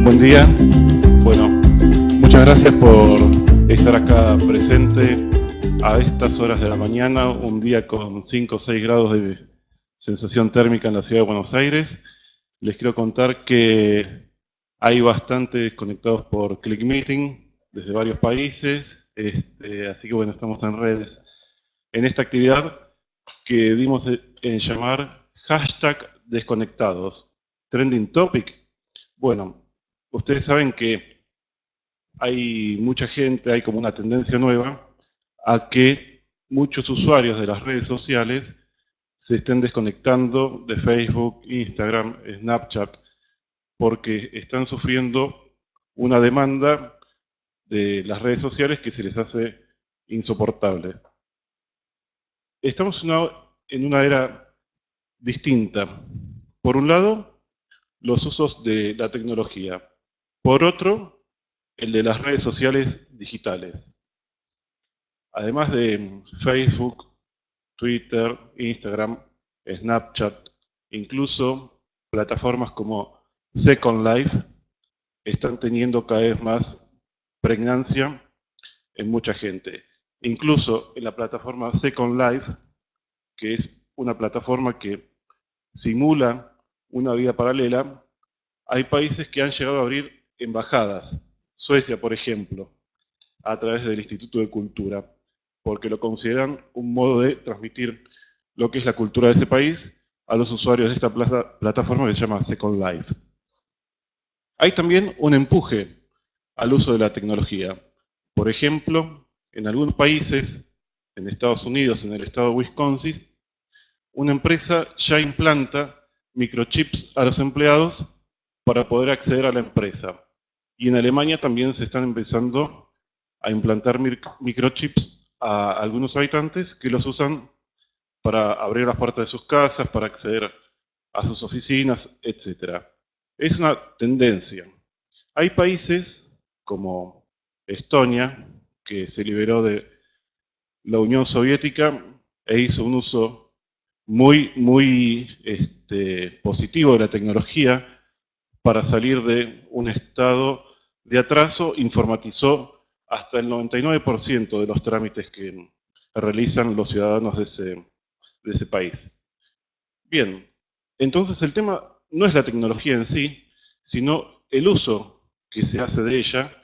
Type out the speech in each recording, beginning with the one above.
Buen día. Bueno, muchas gracias por estar acá presente a estas horas de la mañana, un día con 5 o 6 grados de sensación térmica en la ciudad de Buenos Aires. Les quiero contar que hay bastantes conectados por ClickMeeting desde varios países, así que bueno, estamos en redes. En esta actividad que dimos en llamar #desconectados, trending topic. Bueno, ustedes saben que hay mucha gente, hay como una tendencia nueva a que muchos usuarios de las redes sociales se estén desconectando de Facebook, Instagram, Snapchat, porque están sufriendo una demanda de las redes sociales que se les hace insoportable. Estamos en una era distinta. Por un lado, los usos de la tecnología. Por otro, el de las redes sociales digitales. Además de Facebook, Twitter, Instagram, Snapchat, incluso plataformas como Second Life están teniendo cada vez más pregnancia en mucha gente. Incluso en la plataforma Second Life, que es una plataforma que simula una vida paralela, hay países que han llegado a abrir embajadas. Suecia, por ejemplo, a través del Instituto de Cultura, porque lo consideran un modo de transmitir lo que es la cultura de ese país a los usuarios de esta plataforma que se llama Second Life. Hay también un empuje al uso de la tecnología. Por ejemplo, en algunos países, en Estados Unidos, en el estado de Wisconsin, una empresa ya implanta microchips a los empleados para poder acceder a la empresa. Y en Alemania también se están empezando a implantar microchips a algunos habitantes que los usan para abrir las puertas de sus casas, para acceder a sus oficinas, etc. Es una tendencia. Hay países como Estonia, que se liberó de la Unión Soviética e hizo un uso muy positivo de la tecnología para salir de un estado de atraso, informatizó hasta el 99% de los trámites que realizan los ciudadanos de ese país. Bien, entonces el tema no es la tecnología en sí, sino el uso que se hace de ella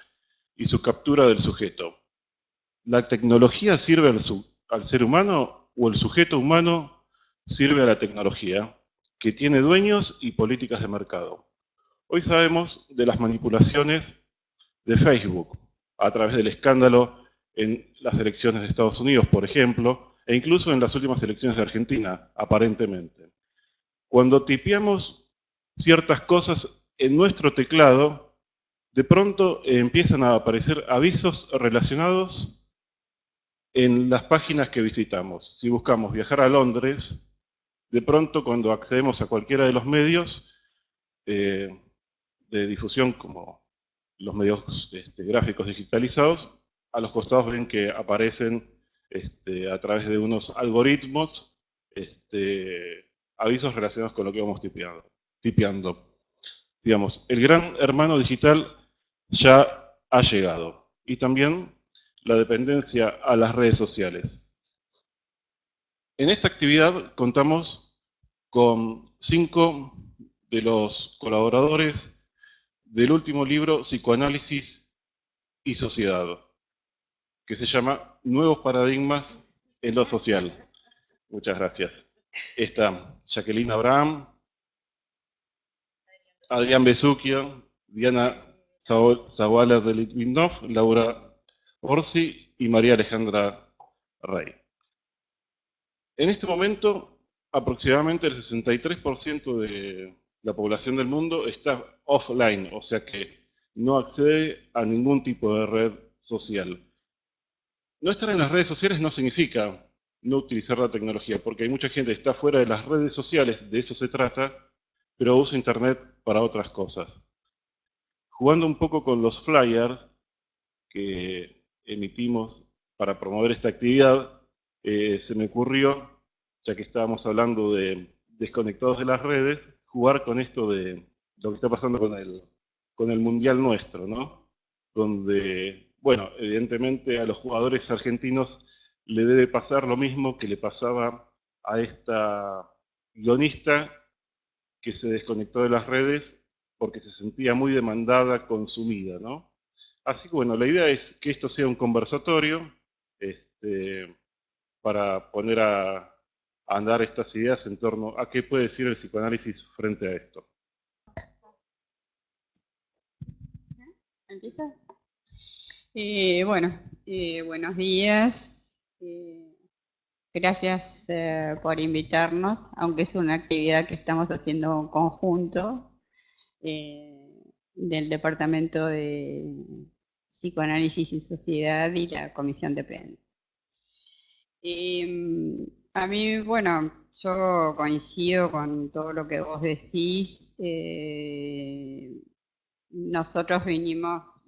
y su captura del sujeto. ¿La tecnología sirve al ser humano o el sujeto humano sirve a la tecnología, que tiene dueños y políticas de mercado? Hoy sabemos de las manipulaciones de Facebook, a través del escándalo en las elecciones de Estados Unidos, por ejemplo, e incluso en las últimas elecciones de Argentina, aparentemente. Cuando tipeamos ciertas cosas en nuestro teclado, de pronto empiezan a aparecer avisos relacionados en las páginas que visitamos. Si buscamos viajar a Londres, de pronto cuando accedemos a cualquiera de los medios de difusión, como los medios gráficos digitalizados, a los costados ven que aparecen a través de unos algoritmos avisos relacionados con lo que vamos tipeando. Digamos, el gran hermano digital ya ha llegado. Y también la dependencia a las redes sociales. En esta actividad contamos con 5 de los colaboradores del último libro Psicoanálisis y Sociedad, que se llama Nuevos Paradigmas en lo Social. Muchas gracias. Está Jacqueline Abraham, Adrián Besuquia, Diana Zavala de Litvinov, Laura Orsi y María Alejandra Rey. En este momento, aproximadamente el 63% de la población del mundo está offline, o sea que no accede a ningún tipo de red social. No estar en las redes sociales no significa no utilizar la tecnología, porque hay mucha gente que está fuera de las redes sociales, de eso se trata, pero usa Internet para otras cosas. Jugando un poco con los flyers que emitimos para promover esta actividad, se me ocurrió, ya que estábamos hablando de desconectados de las redes, jugar con esto de lo que está pasando con con el Mundial nuestro, ¿no? Donde, bueno, evidentemente a los jugadores argentinos le debe pasar lo mismo que le pasaba a esta guionista que se desconectó de las redes porque se sentía muy demandada, consumida, ¿no? Así que bueno, la idea es que esto sea un conversatorio para poner a andar estas ideas en torno a qué puede decir el psicoanálisis frente a esto. ¿Empieza? Bueno, buenos días. Gracias por invitarnos, aunque es una actividad que estamos haciendo en conjunto del Departamento de Psicoanálisis y Sociedad y la Comisión de Prensa. A mí, bueno, yo coincido con todo lo que vos decís. Nosotros venimos,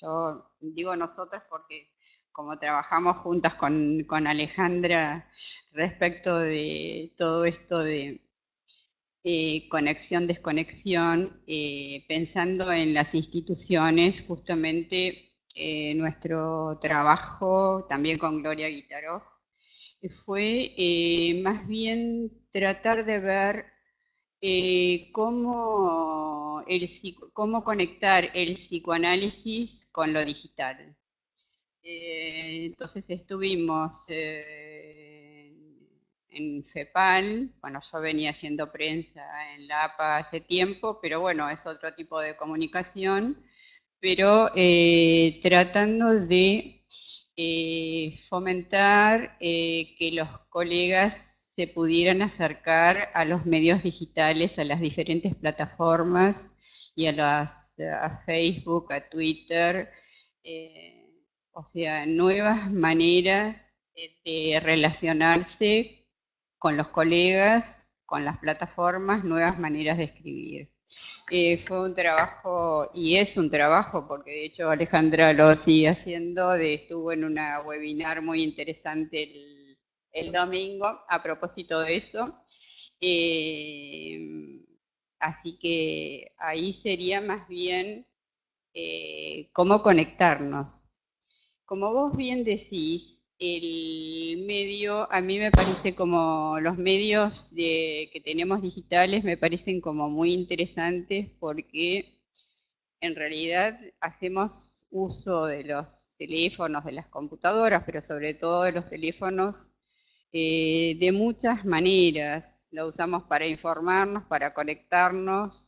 yo digo nosotros porque como trabajamos juntas con Alejandra respecto de todo esto de conexión, desconexión, pensando en las instituciones, justamente nuestro trabajo también con Gloria Guitaró fue más bien tratar de ver cómo conectar el psicoanálisis con lo digital. Entonces estuvimos en FEPAL, bueno, yo venía haciendo prensa en la APA hace tiempo, pero bueno, es otro tipo de comunicación, pero tratando de fomentar que los colegas se pudieran acercar a los medios digitales, a las diferentes plataformas y a Facebook, a Twitter, o sea, nuevas maneras de relacionarse con los colegas, con las plataformas, nuevas maneras de escribir. Fue un trabajo, y es un trabajo, porque de hecho Alejandra lo sigue haciendo, estuvo en una webinar muy interesante el domingo a propósito de eso. Así que ahí sería más bien cómo conectarnos. Como vos bien decís, el medio, a mí me parece como los medios que tenemos digitales me parecen como muy interesantes porque en realidad hacemos uso de los teléfonos, de las computadoras, pero sobre todo de los teléfonos de muchas maneras. Lo usamos para informarnos, para conectarnos,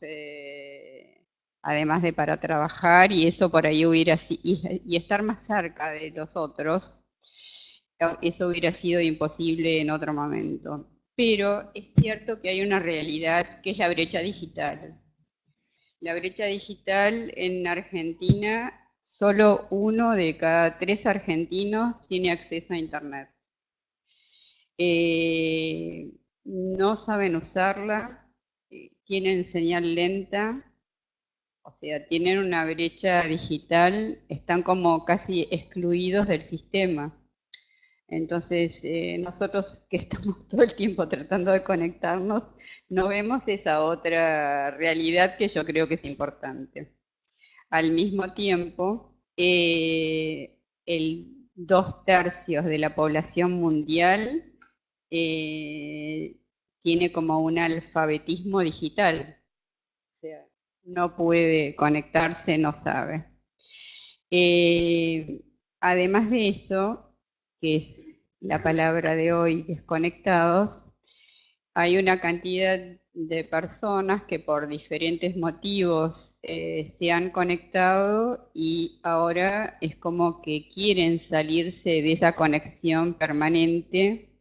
además de para trabajar, y eso por ahí y estar más cerca de los otros, eso hubiera sido imposible en otro momento. Pero es cierto que hay una realidad que es la brecha digital. La brecha digital en Argentina, solo 1 de cada 3 argentinos tiene acceso a Internet. No saben usarla, tienen señal lenta, o sea, tienen una brecha digital, están como casi excluidos del sistema. Entonces, nosotros que estamos todo el tiempo tratando de conectarnos, no vemos esa otra realidad que yo creo que es importante. Al mismo tiempo, el 2/3 de la población mundial tiene como un alfabetismo digital, o sea, no puede conectarse, no sabe. Además de eso, que es la palabra de hoy, desconectados, hay una cantidad de personas que por diferentes motivos se han conectado y ahora es como que quieren salirse de esa conexión permanente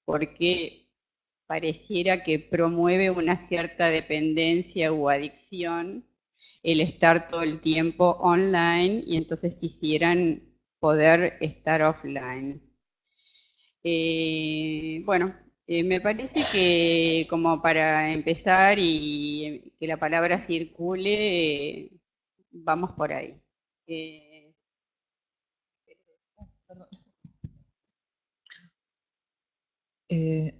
porque pareciera que promueve una cierta dependencia o adicción el estar todo el tiempo online y entonces quisieran poder estar offline. Bueno, me parece que como para empezar y que la palabra circule, vamos por ahí.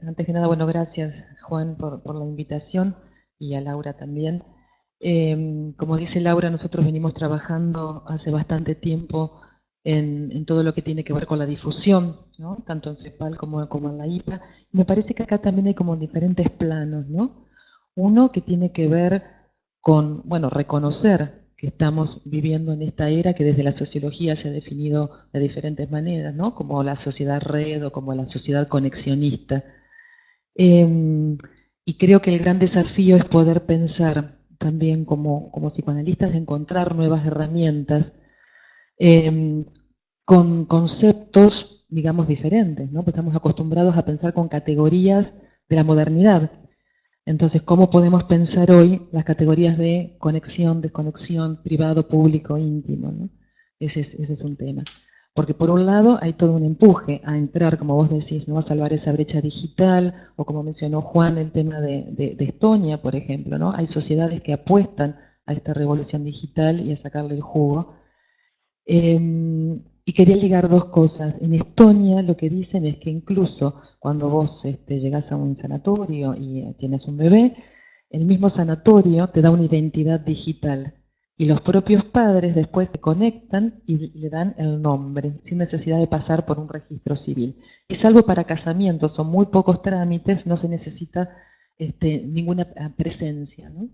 Antes que nada, bueno, gracias Juan por la invitación y a Laura también. Como dice Laura, nosotros venimos trabajando hace bastante tiempo en todo lo que tiene que ver con la difusión, ¿no? Tanto en FEPAL como en la IPA. Me parece que acá también hay como diferentes planos, ¿no? Uno que tiene que ver con, bueno, reconocer que estamos viviendo en esta era que desde la sociología se ha definido de diferentes maneras, ¿no? Como la sociedad red o como la sociedad conexionista. Y creo que el gran desafío es poder pensar también como psicoanalistas, de encontrar nuevas herramientas con conceptos, digamos, diferentes, ¿no? Porque estamos acostumbrados a pensar con categorías de la modernidad. Entonces, ¿cómo podemos pensar hoy las categorías de conexión, desconexión, privado, público, íntimo, ¿no? Ese es un tema. Porque por un lado hay todo un empuje a entrar, como vos decís, ¿no? A salvar esa brecha digital, o como mencionó Juan, el tema de Estonia, por ejemplo, ¿no? Hay sociedades que apuestan a esta revolución digital y a sacarle el jugo. Y quería ligar dos cosas. En Estonia lo que dicen es que incluso cuando vos llegás a un sanatorio y tienes un bebé, el mismo sanatorio te da una identidad digital. Y los propios padres después se conectan y le dan el nombre, sin necesidad de pasar por un registro civil. Y salvo para casamientos o muy pocos trámites, no se necesita ninguna presencia, ¿no?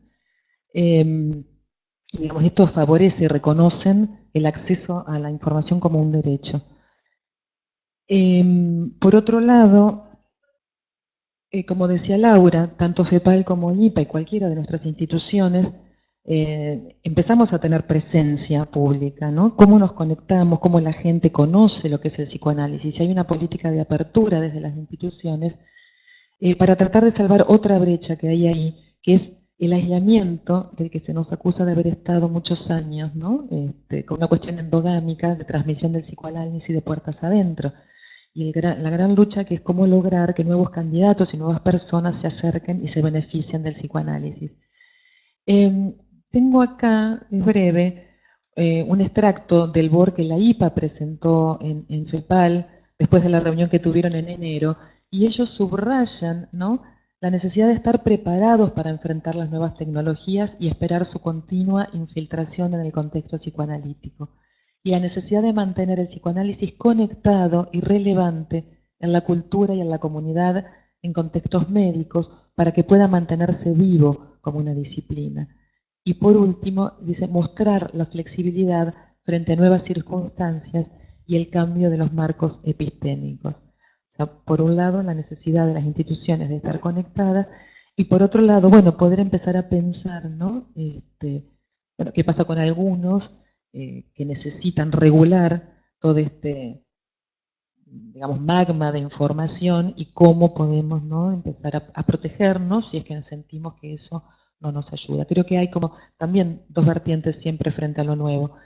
Digamos, esto favorece y reconocen el acceso a la información como un derecho. Por otro lado, como decía Laura, tanto FEPAL como IPA y cualquiera de nuestras instituciones, empezamos a tener presencia pública, ¿no? Cómo nos conectamos, cómo la gente conoce lo que es el psicoanálisis. Y hay una política de apertura desde las instituciones para tratar de salvar otra brecha que hay ahí, que es el aislamiento del que se nos acusa de haber estado muchos años, ¿no? Con una cuestión endogámica de transmisión del psicoanálisis de puertas adentro. Y la gran lucha que es cómo lograr que nuevos candidatos y nuevas personas se acerquen y se beneficien del psicoanálisis. Tengo acá, es breve, un extracto del BOR que la IPA presentó en FEPAL después de la reunión que tuvieron en enero, y ellos subrayan, ¿no?, la necesidad de estar preparados para enfrentar las nuevas tecnologías y esperar su continua infiltración en el contexto psicoanalítico, y la necesidad de mantener el psicoanálisis conectado y relevante en la cultura y en la comunidad en contextos médicos para que pueda mantenerse vivo como una disciplina. Y por último, dice, mostrar la flexibilidad frente a nuevas circunstancias y el cambio de los marcos epistémicos. O sea, por un lado, la necesidad de las instituciones de estar conectadas, y por otro lado, bueno, poder empezar a pensar, ¿no? Bueno, qué pasa con algunos que necesitan regular todo digamos, magma de información y cómo podemos, ¿no?, empezar a protegernos si es que sentimos que eso no nos ayuda. Creo que hay como también dos vertientes siempre frente a lo nuevo,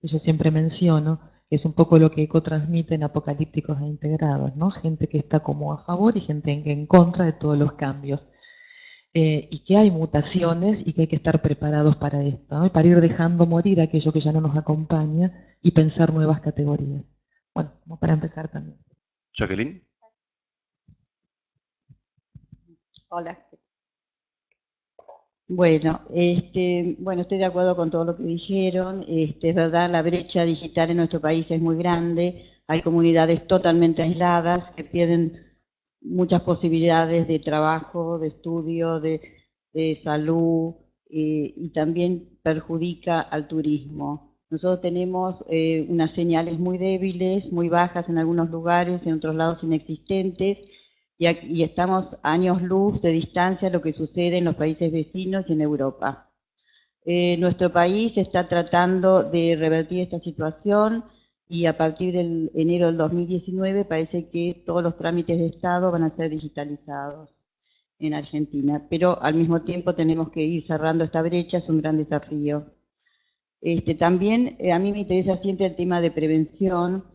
que yo siempre menciono, que es un poco lo que ECO transmite en Apocalípticos e Integrados, ¿no? Gente que está como a favor y gente en contra de todos los cambios. Y que hay mutaciones y que hay que estar preparados para esto, ¿no? Y para ir dejando morir aquello que ya no nos acompaña y pensar nuevas categorías. Bueno, como para empezar también. Jacqueline. Hola. Bueno, estoy de acuerdo con todo lo que dijeron. Es verdad, la brecha digital en nuestro país es muy grande. Hay comunidades totalmente aisladas que pierden muchas posibilidades de trabajo, de estudio, de salud, y también perjudica al turismo. Nosotros tenemos unas señales muy débiles, muy bajas en algunos lugares, en otros lados inexistentes, y estamos años luz de distancia a lo que sucede en los países vecinos y en Europa. Nuestro país está tratando de revertir esta situación y a partir del enero del 2019 parece que todos los trámites de Estado van a ser digitalizados en Argentina, pero al mismo tiempo tenemos que ir cerrando esta brecha, es un gran desafío. También a mí me interesa siempre el tema de prevención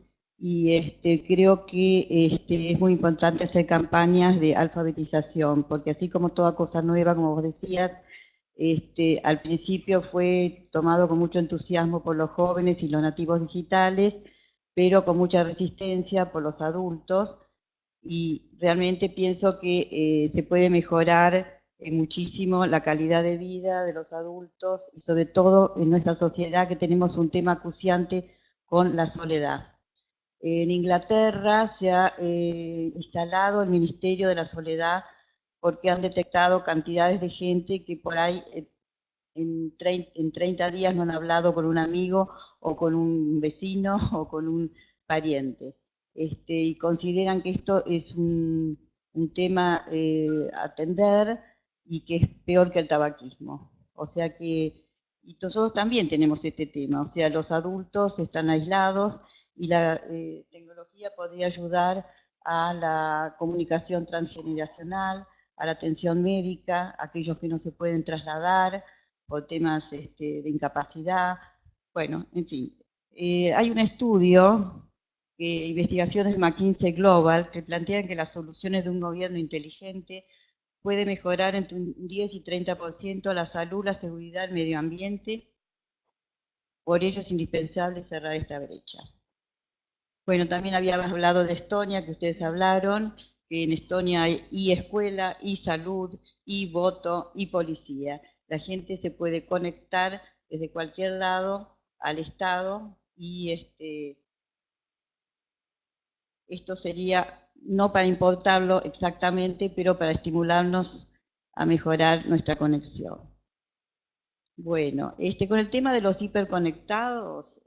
y creo que es muy importante hacer campañas de alfabetización, porque así como toda cosa nueva, como vos decías, al principio fue tomado con mucho entusiasmo por los jóvenes y los nativos digitales, pero con mucha resistencia por los adultos, y realmente pienso que se puede mejorar muchísimo la calidad de vida de los adultos y sobre todo en nuestra sociedad que tenemos un tema acuciante con la soledad. En Inglaterra se ha instalado el Ministerio de la Soledad porque han detectado cantidades de gente que por ahí en 30 días no han hablado con un amigo o con un vecino o con un pariente. Y consideran que esto es un tema a atender y que es peor que el tabaquismo. O sea que y nosotros también tenemos este tema, o sea, los adultos están aislados y la tecnología podría ayudar a la comunicación transgeneracional, a la atención médica, a aquellos que no se pueden trasladar por temas de incapacidad. Bueno, en fin. Hay un estudio, investigaciones de McKinsey Global, que plantean que las soluciones de un gobierno inteligente puede mejorar entre un 10 y 30% la salud, la seguridad, el medio ambiente. Por ello es indispensable cerrar esta brecha. Bueno, también habíamos hablado de Estonia, que ustedes hablaron, que en Estonia hay escuela, salud, voto, policía. La gente se puede conectar desde cualquier lado al Estado y esto sería no para importarlo exactamente, pero para estimularnos a mejorar nuestra conexión. Bueno, con el tema de los hiperconectados,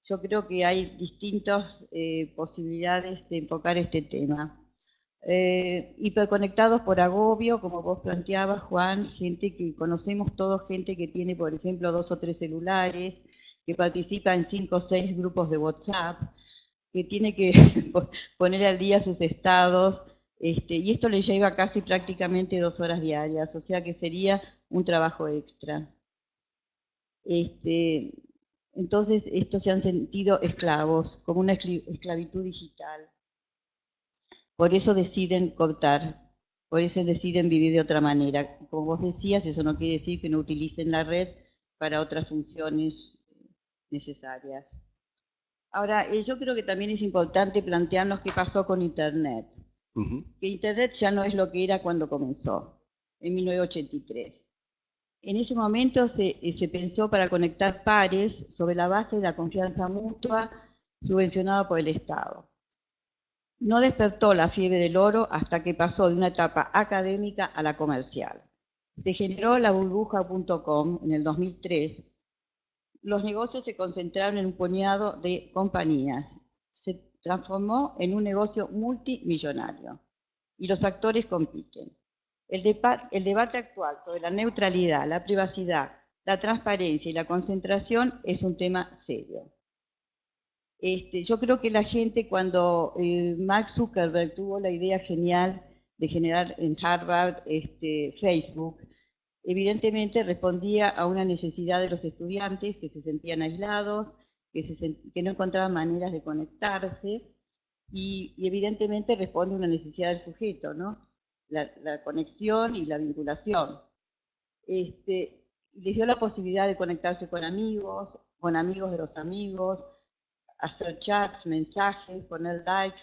yo creo que hay distintas posibilidades de enfocar este tema. Hiperconectados por agobio, como vos planteabas, Juan, gente que conocemos todos, gente que tiene, por ejemplo, 2 o 3 celulares, que participa en 5 o 6 grupos de WhatsApp, que tiene que poner al día sus estados, y esto le lleva casi prácticamente 2 horas diarias, o sea que sería un trabajo extra. Entonces, estos se han sentido esclavos, como una esclavitud digital. Por eso deciden cortar, por eso deciden vivir de otra manera. Como vos decías, eso no quiere decir que no utilicen la red para otras funciones necesarias. Ahora, yo creo que también es importante plantearnos qué pasó con Internet. Que Internet ya no es lo que era cuando comenzó, en 1983. En ese momento se pensó para conectar pares sobre la base de la confianza mutua subvencionada por el Estado. No despertó la fiebre del oro hasta que pasó de una etapa académica a la comercial. Se generó la burbuja.com en el 2003. Los negocios se concentraron en un puñado de compañías. Se transformó en un negocio multimillonario y los actores compiten. El debate actual sobre la neutralidad, la privacidad, la transparencia y la concentración es un tema serio. Yo creo que la gente, cuando Mark Zuckerberg tuvo la idea genial de generar en Harvard Facebook, evidentemente respondía a una necesidad de los estudiantes que se sentían aislados, que no encontraban maneras de conectarse, y evidentemente responde a una necesidad del sujeto, ¿no? La conexión y la vinculación. Les dio la posibilidad de conectarse con amigos de los amigos, hacer chats, mensajes, poner likes,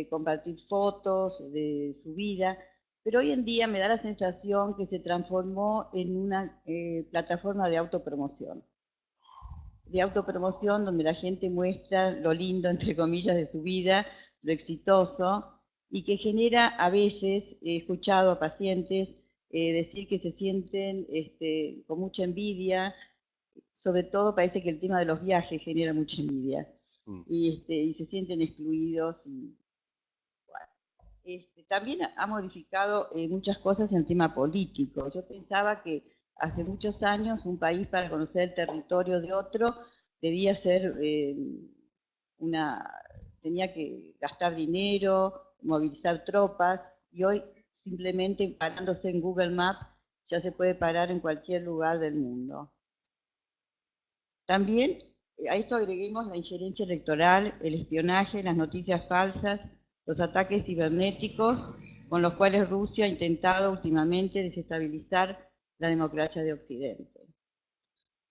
compartir fotos de su vida, pero hoy en día me da la sensación que se transformó en una plataforma de autopromoción donde la gente muestra lo lindo, entre comillas, de su vida, lo exitoso, y que genera a veces, he escuchado a pacientes decir que se sienten con mucha envidia. Sobre todo parece que el tema de los viajes genera mucha envidia y se sienten excluidos. También ha modificado muchas cosas en el tema político. Yo pensaba que hace muchos años un país, para conocer el territorio de otro, debía ser tenía que gastar dinero, movilizar tropas, y hoy simplemente parándose en Google Maps ya se puede parar en cualquier lugar del mundo. También a esto agreguemos la injerencia electoral, el espionaje, las noticias falsas, los ataques cibernéticos con los cuales Rusia ha intentado últimamente desestabilizar la democracia de Occidente.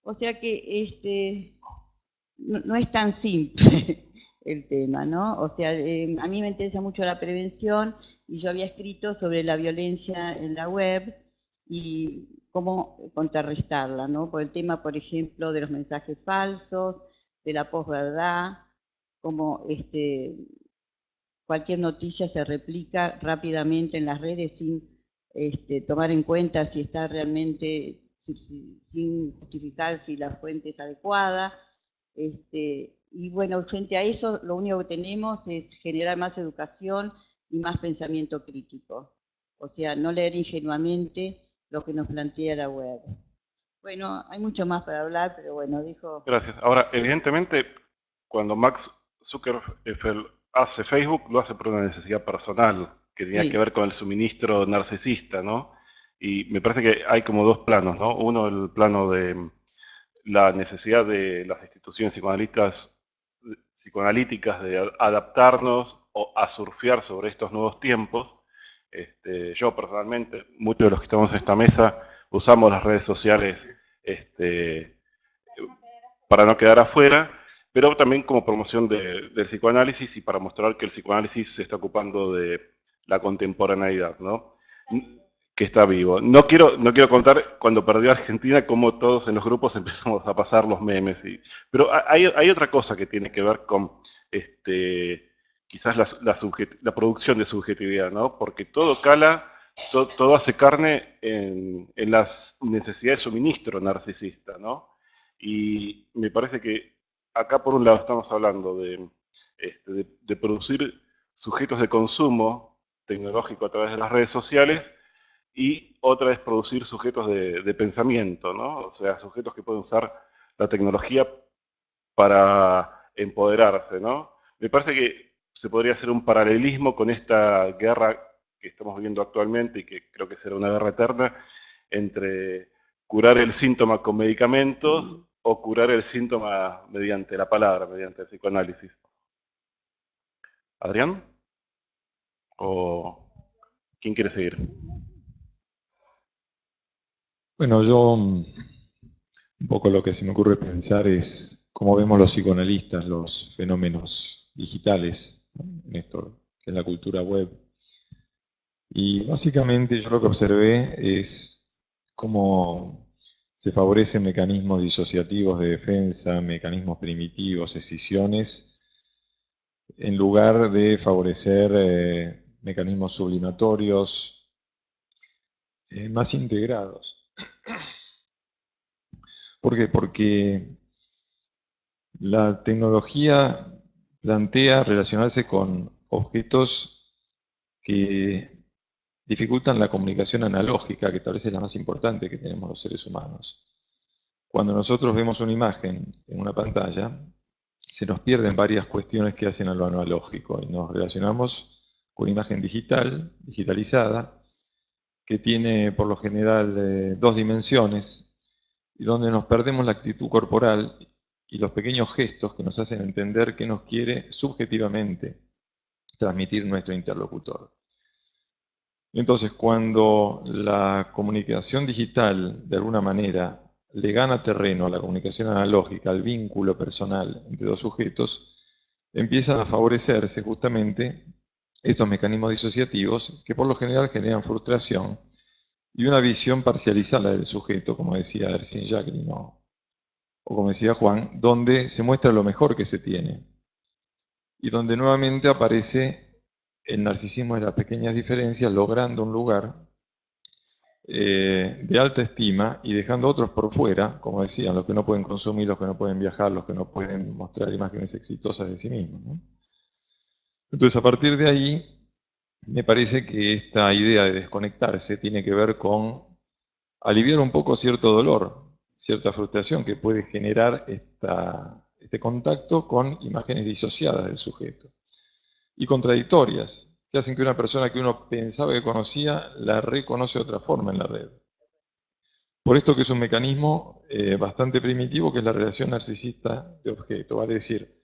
O sea que no es tan simple el tema, ¿no? O sea, a mí me interesa mucho la prevención y yo había escrito sobre la violencia en la web y cómo contrarrestarla, ¿no? Por el tema, por ejemplo, de los mensajes falsos, de la posverdad, cómo cualquier noticia se replica rápidamente en las redes sin tomar en cuenta si está realmente, sin justificar si la fuente es adecuada. Y bueno, frente a eso lo único que tenemos es generar más educación y más pensamiento crítico. O sea, no leer ingenuamente lo que nos plantea la web. Bueno, hay mucho más para hablar, pero bueno, dijo... Gracias. Ahora, evidentemente, cuando Max Zuckerberg hace Facebook, lo hace por una necesidad personal, que tenía que ver con el suministro narcisista, ¿no? Y me parece que hay como dos planos, ¿no? Uno, el plano de la necesidad de las instituciones psicoanalíticas de adaptarnos o a surfear sobre estos nuevos tiempos. Yo personalmente, muchos de los que estamos en esta mesa, usamos las redes sociales para no quedar afuera, pero también como promoción del psicoanálisis y para mostrar que el psicoanálisis se está ocupando de la contemporaneidad, ¿no? Que está vivo. No quiero contar cuando perdió Argentina cómo todos en los grupos empezamos a pasar los memes. Pero hay otra cosa que tiene que ver con quizás la producción de subjetividad, ¿no? Porque todo cala, todo hace carne en las necesidades de suministro narcisista, ¿no? Y me parece que acá por un lado estamos hablando de producir sujetos de consumo tecnológico a través de las redes sociales y otra es producir sujetos de pensamiento, ¿no? O sea, sujetos que pueden usar la tecnología para empoderarse, ¿no? Me parece que se podría hacer un paralelismo con esta guerra que estamos viviendo actualmente y que creo que será una guerra eterna entre curar el síntoma con medicamentos o curar el síntoma mediante la palabra, mediante el psicoanálisis. ¿Adrián? ¿O quién quiere seguir? Bueno, yo un poco lo que se me ocurre pensar es cómo vemos los psicoanalistas los fenómenos digitales, ¿no? En esto que es la cultura web. Y básicamente yo lo que observé es cómo se favorecen mecanismos disociativos de defensa, mecanismos primitivos, escisiones, en lugar de favorecer mecanismos sublimatorios más integrados. ¿Por qué? Porque la tecnología plantea relacionarse con objetos que dificultan la comunicación analógica, que tal vez es la más importante que tenemos los seres humanos. Cuando nosotros vemos una imagen en una pantalla, se nos pierden varias cuestiones que hacen a lo analógico y nos relacionamos con una imagen digitalizada, que tiene por lo general dos dimensiones, y donde nos perdemos la actitud corporal y los pequeños gestos que nos hacen entender qué nos quiere subjetivamente transmitir nuestro interlocutor. Entonces, cuando la comunicación digital, de alguna manera, le gana terreno a la comunicación analógica, al vínculo personal entre dos sujetos, empiezan a favorecerse justamente estos mecanismos disociativos que por lo general generan frustración y una visión parcializada del sujeto, como decía Ersin Jacqueline, o como decía Juan, donde se muestra lo mejor que se tiene y donde nuevamente aparece el narcisismo de las pequeñas diferencias, logrando un lugar de alta estima y dejando a otros por fuera, como decían, los que no pueden consumir, los que no pueden viajar, los que no pueden mostrar imágenes exitosas de sí mismos, ¿no? Entonces, a partir de ahí, me parece que esta idea de desconectarse tiene que ver con aliviar un poco cierto dolor, cierta frustración que puede generar este contacto con imágenes disociadas del sujeto y contradictorias, que hacen que una persona que uno pensaba que conocía la reconoce de otra forma en la red. Por esto que es un mecanismo bastante primitivo, que es la relación narcisista de objeto, vale decir,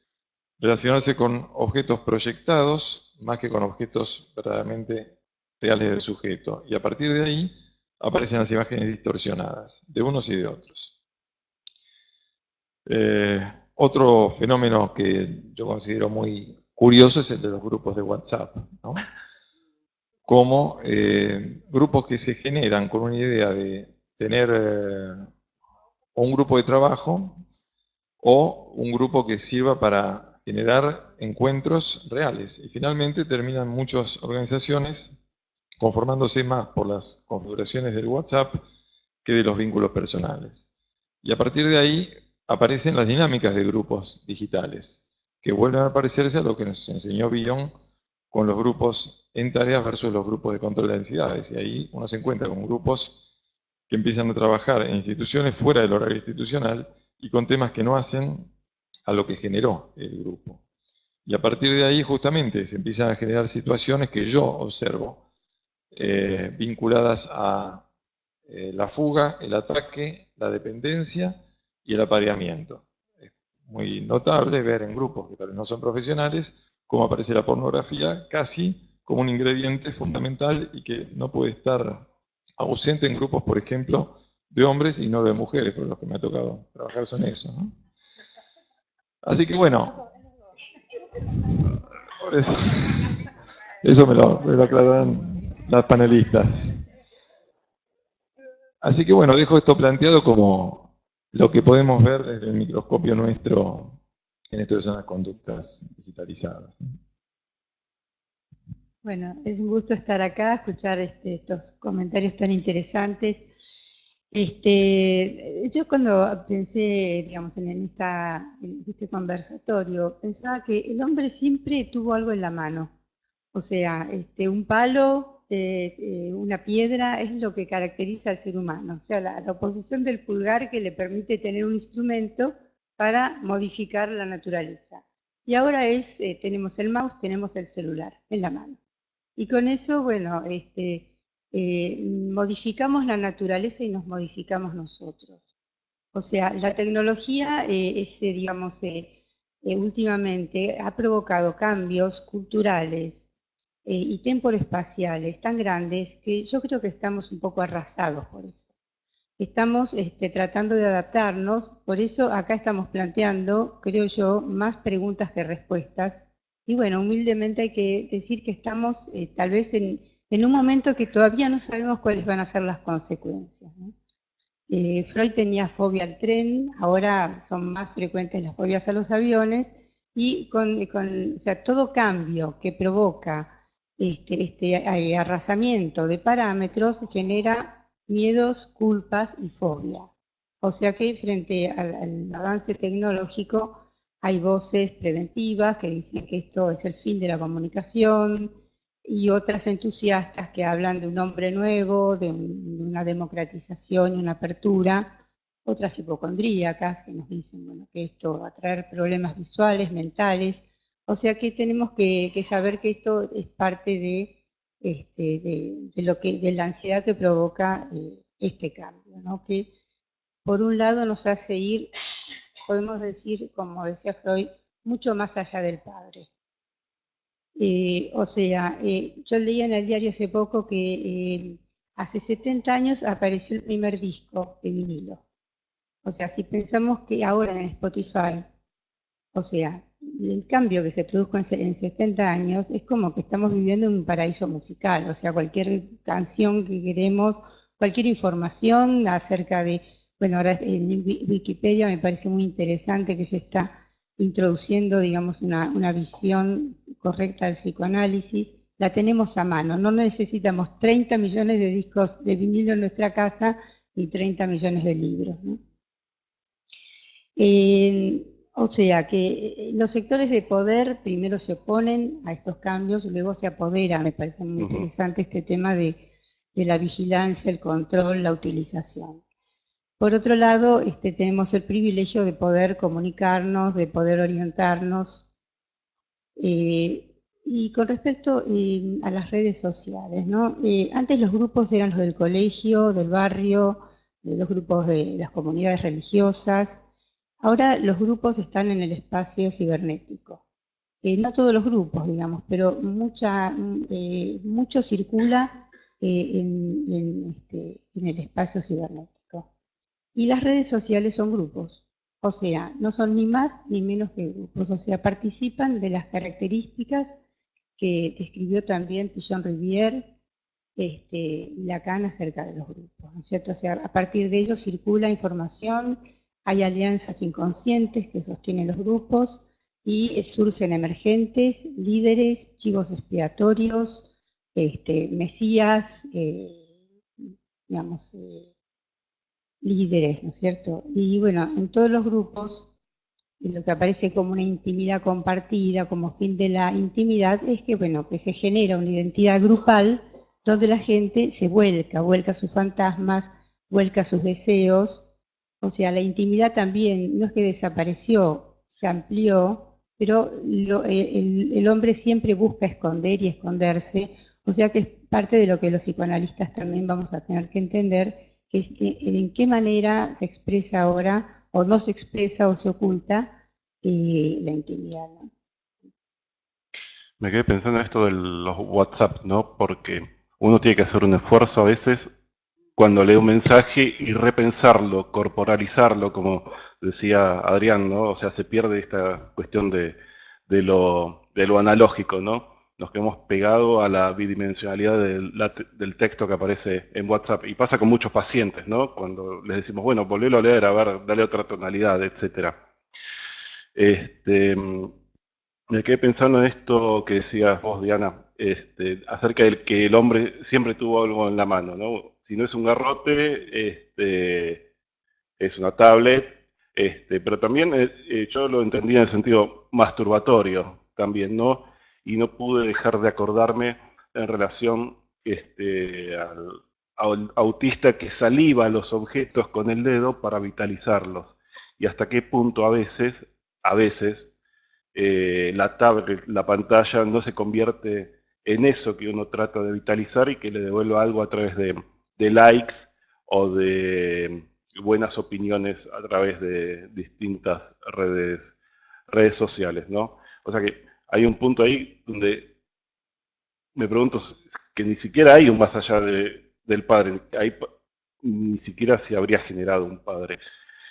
relacionarse con objetos proyectados más que con objetos verdaderamente reales del sujeto. Y a partir de ahí aparecen las imágenes distorsionadas, de unos y de otros. Otro fenómeno que yo considero muy curioso es el de los grupos de WhatsApp, ¿no? como grupos que se generan con una idea de tener un grupo de trabajo o un grupo que sirva para generar encuentros reales. Y finalmente terminan muchas organizaciones conformándose más por las configuraciones del WhatsApp que de los vínculos personales. Y a partir de ahí aparecen las dinámicas de grupos digitales, que vuelven a parecerse a lo que nos enseñó Bion con los grupos en tareas versus los grupos de control de densidades. Y ahí uno se encuentra con grupos que empiezan a trabajar en instituciones fuera del horario institucional y con temas que no hacen a lo que generó el grupo. Y a partir de ahí justamente se empiezan a generar situaciones que yo observo vinculadas a la fuga, el ataque, la dependencia y el apareamiento. Es muy notable ver en grupos que tal vez no son profesionales cómo aparece la pornografía casi como un ingrediente fundamental y que no puede estar ausente en grupos, por ejemplo, de hombres y no de mujeres, por los que me ha tocado trabajar son eso, ¿no? Así que bueno, por eso me lo aclararán las panelistas. Así que bueno, dejo esto planteado como lo que podemos ver desde el microscopio nuestro en esto que son las conductas digitalizadas. Bueno, es un gusto estar acá, escuchar estos comentarios tan interesantes. Yo cuando pensé, digamos, en este conversatorio, pensaba que el hombre siempre tuvo algo en la mano. O sea, un palo, una piedra, es lo que caracteriza al ser humano. O sea, la oposición del pulgar que le permite tener un instrumento para modificar la naturaleza. Y ahora tenemos el mouse, tenemos el celular en la mano. Y con eso, bueno, modificamos la naturaleza y nos modificamos nosotros. O sea, la tecnología, digamos, últimamente ha provocado cambios culturales y temporespaciales tan grandes que yo creo que estamos un poco arrasados por eso. Estamos tratando de adaptarnos, por eso acá estamos planteando, creo yo, más preguntas que respuestas. Y bueno, humildemente hay que decir que estamos tal vez en un momento que todavía no sabemos cuáles van a ser las consecuencias, ¿no? Freud tenía fobia al tren, ahora son más frecuentes las fobias a los aviones, y o sea, todo cambio que provoca arrasamiento de parámetros genera miedos, culpas y fobia. O sea que frente al avance tecnológico hay voces preventivas que dicen que esto es el fin de la comunicación, y otras entusiastas que hablan de un hombre nuevo, de una democratización y una apertura, otras hipocondríacas que nos dicen, bueno, que esto va a traer problemas visuales, mentales. O sea que tenemos que saber que esto es parte de la ansiedad que provoca este cambio, ¿no? Que por un lado nos hace ir, podemos decir, como decía Freud, mucho más allá del padre. Yo leía en el diario hace poco que hace 70 años apareció el primer disco de vinilo. O sea, si pensamos que ahora en Spotify, o sea, el cambio que se produjo en 70 años es como que estamos viviendo en un paraíso musical. O sea, cualquier canción que queremos, cualquier información acerca de, bueno, ahora en Wikipedia me parece muy interesante que se está introduciendo, digamos, una visión correcta del psicoanálisis, la tenemos a mano. No necesitamos 30 millones de discos de vinilo en nuestra casa y 30 millones de libros, ¿no? O sea que los sectores de poder primero se oponen a estos cambios, luego se apoderan. Me parece muy interesante este tema de la vigilancia, el control, la utilización. Por otro lado, tenemos el privilegio de poder comunicarnos, de poder orientarnos. Y con respecto a las redes sociales, ¿no? Antes los grupos eran los del colegio, del barrio, los grupos de las comunidades religiosas. Ahora los grupos están en el espacio cibernético. No todos los grupos, digamos, pero mucho circula en el espacio cibernético. Y las redes sociales son grupos, o sea, no son ni más ni menos que grupos, o sea, participan de las características que describió también Pichon Rivière Lacan acerca de los grupos, ¿no es cierto? O sea, a partir de ellos circula información, hay alianzas inconscientes que sostienen los grupos y surgen emergentes, líderes, chivos expiatorios, mesías, digamos, líderes, ¿no es cierto? Y bueno, en todos los grupos, lo que aparece como una intimidad compartida, como fin de la intimidad, es que, bueno, que se genera una identidad grupal donde la gente se vuelca sus fantasmas, vuelca sus deseos. O sea, la intimidad también no es que desapareció, se amplió, pero el hombre siempre busca esconder y esconderse. O sea que es parte de lo que los psicoanalistas también vamos a tener que entender, que es en qué manera se expresa ahora, o no se expresa o se oculta la intimidad, ¿no? Me quedé pensando en esto de los WhatsApp, ¿no? Porque uno tiene que hacer un esfuerzo a veces cuando lee un mensaje y repensarlo, corporalizarlo, como decía Adrián, ¿no? O sea, se pierde esta cuestión de lo analógico, ¿no? Nos quedamos pegados a la bidimensionalidad del texto que aparece en WhatsApp. Y pasa con muchos pacientes, ¿no? Cuando les decimos, bueno, volvelo a leer, a ver, dale otra tonalidad, etcétera. Me quedé pensando en esto que decías vos, Diana, acerca del que el hombre siempre tuvo algo en la mano, ¿no? Si no es un garrote, es una tablet, pero también yo lo entendía en el sentido masturbatorio también, ¿no? Y no pude dejar de acordarme en relación al autista que saliva los objetos con el dedo para vitalizarlos. Y hasta qué punto a veces, la tablet, la pantalla, no se convierte en eso que uno trata de vitalizar y que le devuelva algo a través de likes o de buenas opiniones a través de distintas redes sociales, ¿no? O sea que hay un punto ahí donde me pregunto que ni siquiera hay un más allá del padre, ni siquiera se habría generado un padre.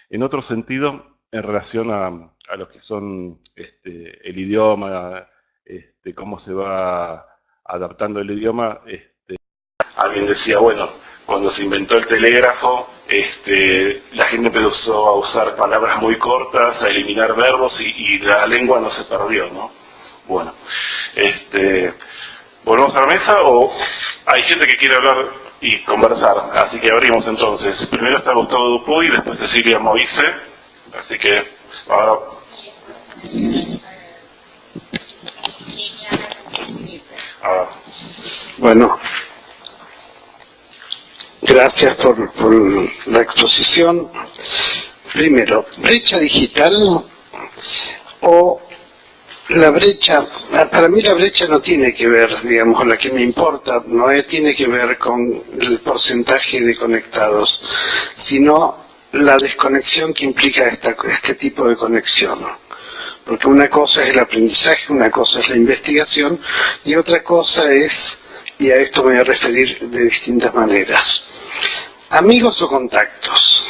En otro sentido, en relación a lo que son el idioma, cómo se va adaptando el idioma, alguien decía, bueno, cuando se inventó el telégrafo, la gente empezó a usar palabras muy cortas, a eliminar verbos y la lengua no se perdió, ¿no? Bueno, ¿volvemos a la mesa o hay gente que quiere hablar y conversar? Así que abrimos entonces. Primero está Gustavo Dupuy y después Cecilia Moise. Así que ahora... Bueno, gracias por la exposición. Primero, brecha digital o la brecha. Para mí la brecha no tiene que ver, digamos, la que me importa, no tiene que ver con el porcentaje de conectados, sino la desconexión que implica este tipo de conexión. Porque una cosa es el aprendizaje, una cosa es la investigación y otra cosa es, y a esto me voy a referir de distintas maneras, amigos o contactos.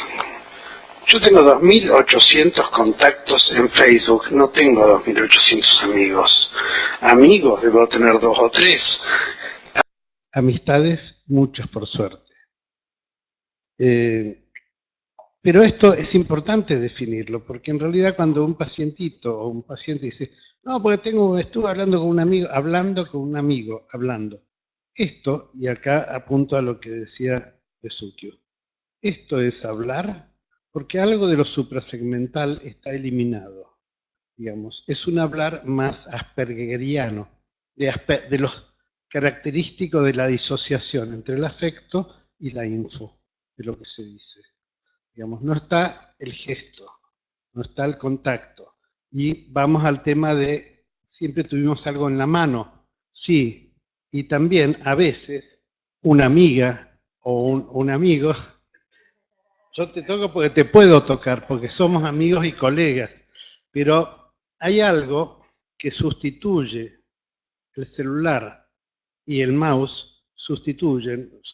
Yo tengo 2.800 contactos en Facebook, no tengo 2.800 amigos. Amigos debo tener 2 o 3. Amistades, muchas por suerte. Pero esto es importante definirlo, porque en realidad cuando un pacientito o un paciente dice, no, porque estuve hablando con un amigo. Esto, y acá apunto a lo que decía Besuquio, esto es hablar porque algo de lo suprasegmental está eliminado, digamos, es un hablar más aspergeriano, de los característicos de la disociación entre el afecto y la info, de lo que se dice. Digamos, no está el gesto, no está el contacto. Y vamos al tema de, siempre tuvimos algo en la mano. Sí, y también a veces una amiga o un amigo, yo te toco porque te puedo tocar, porque somos amigos y colegas, pero hay algo que sustituye el celular y el mouse,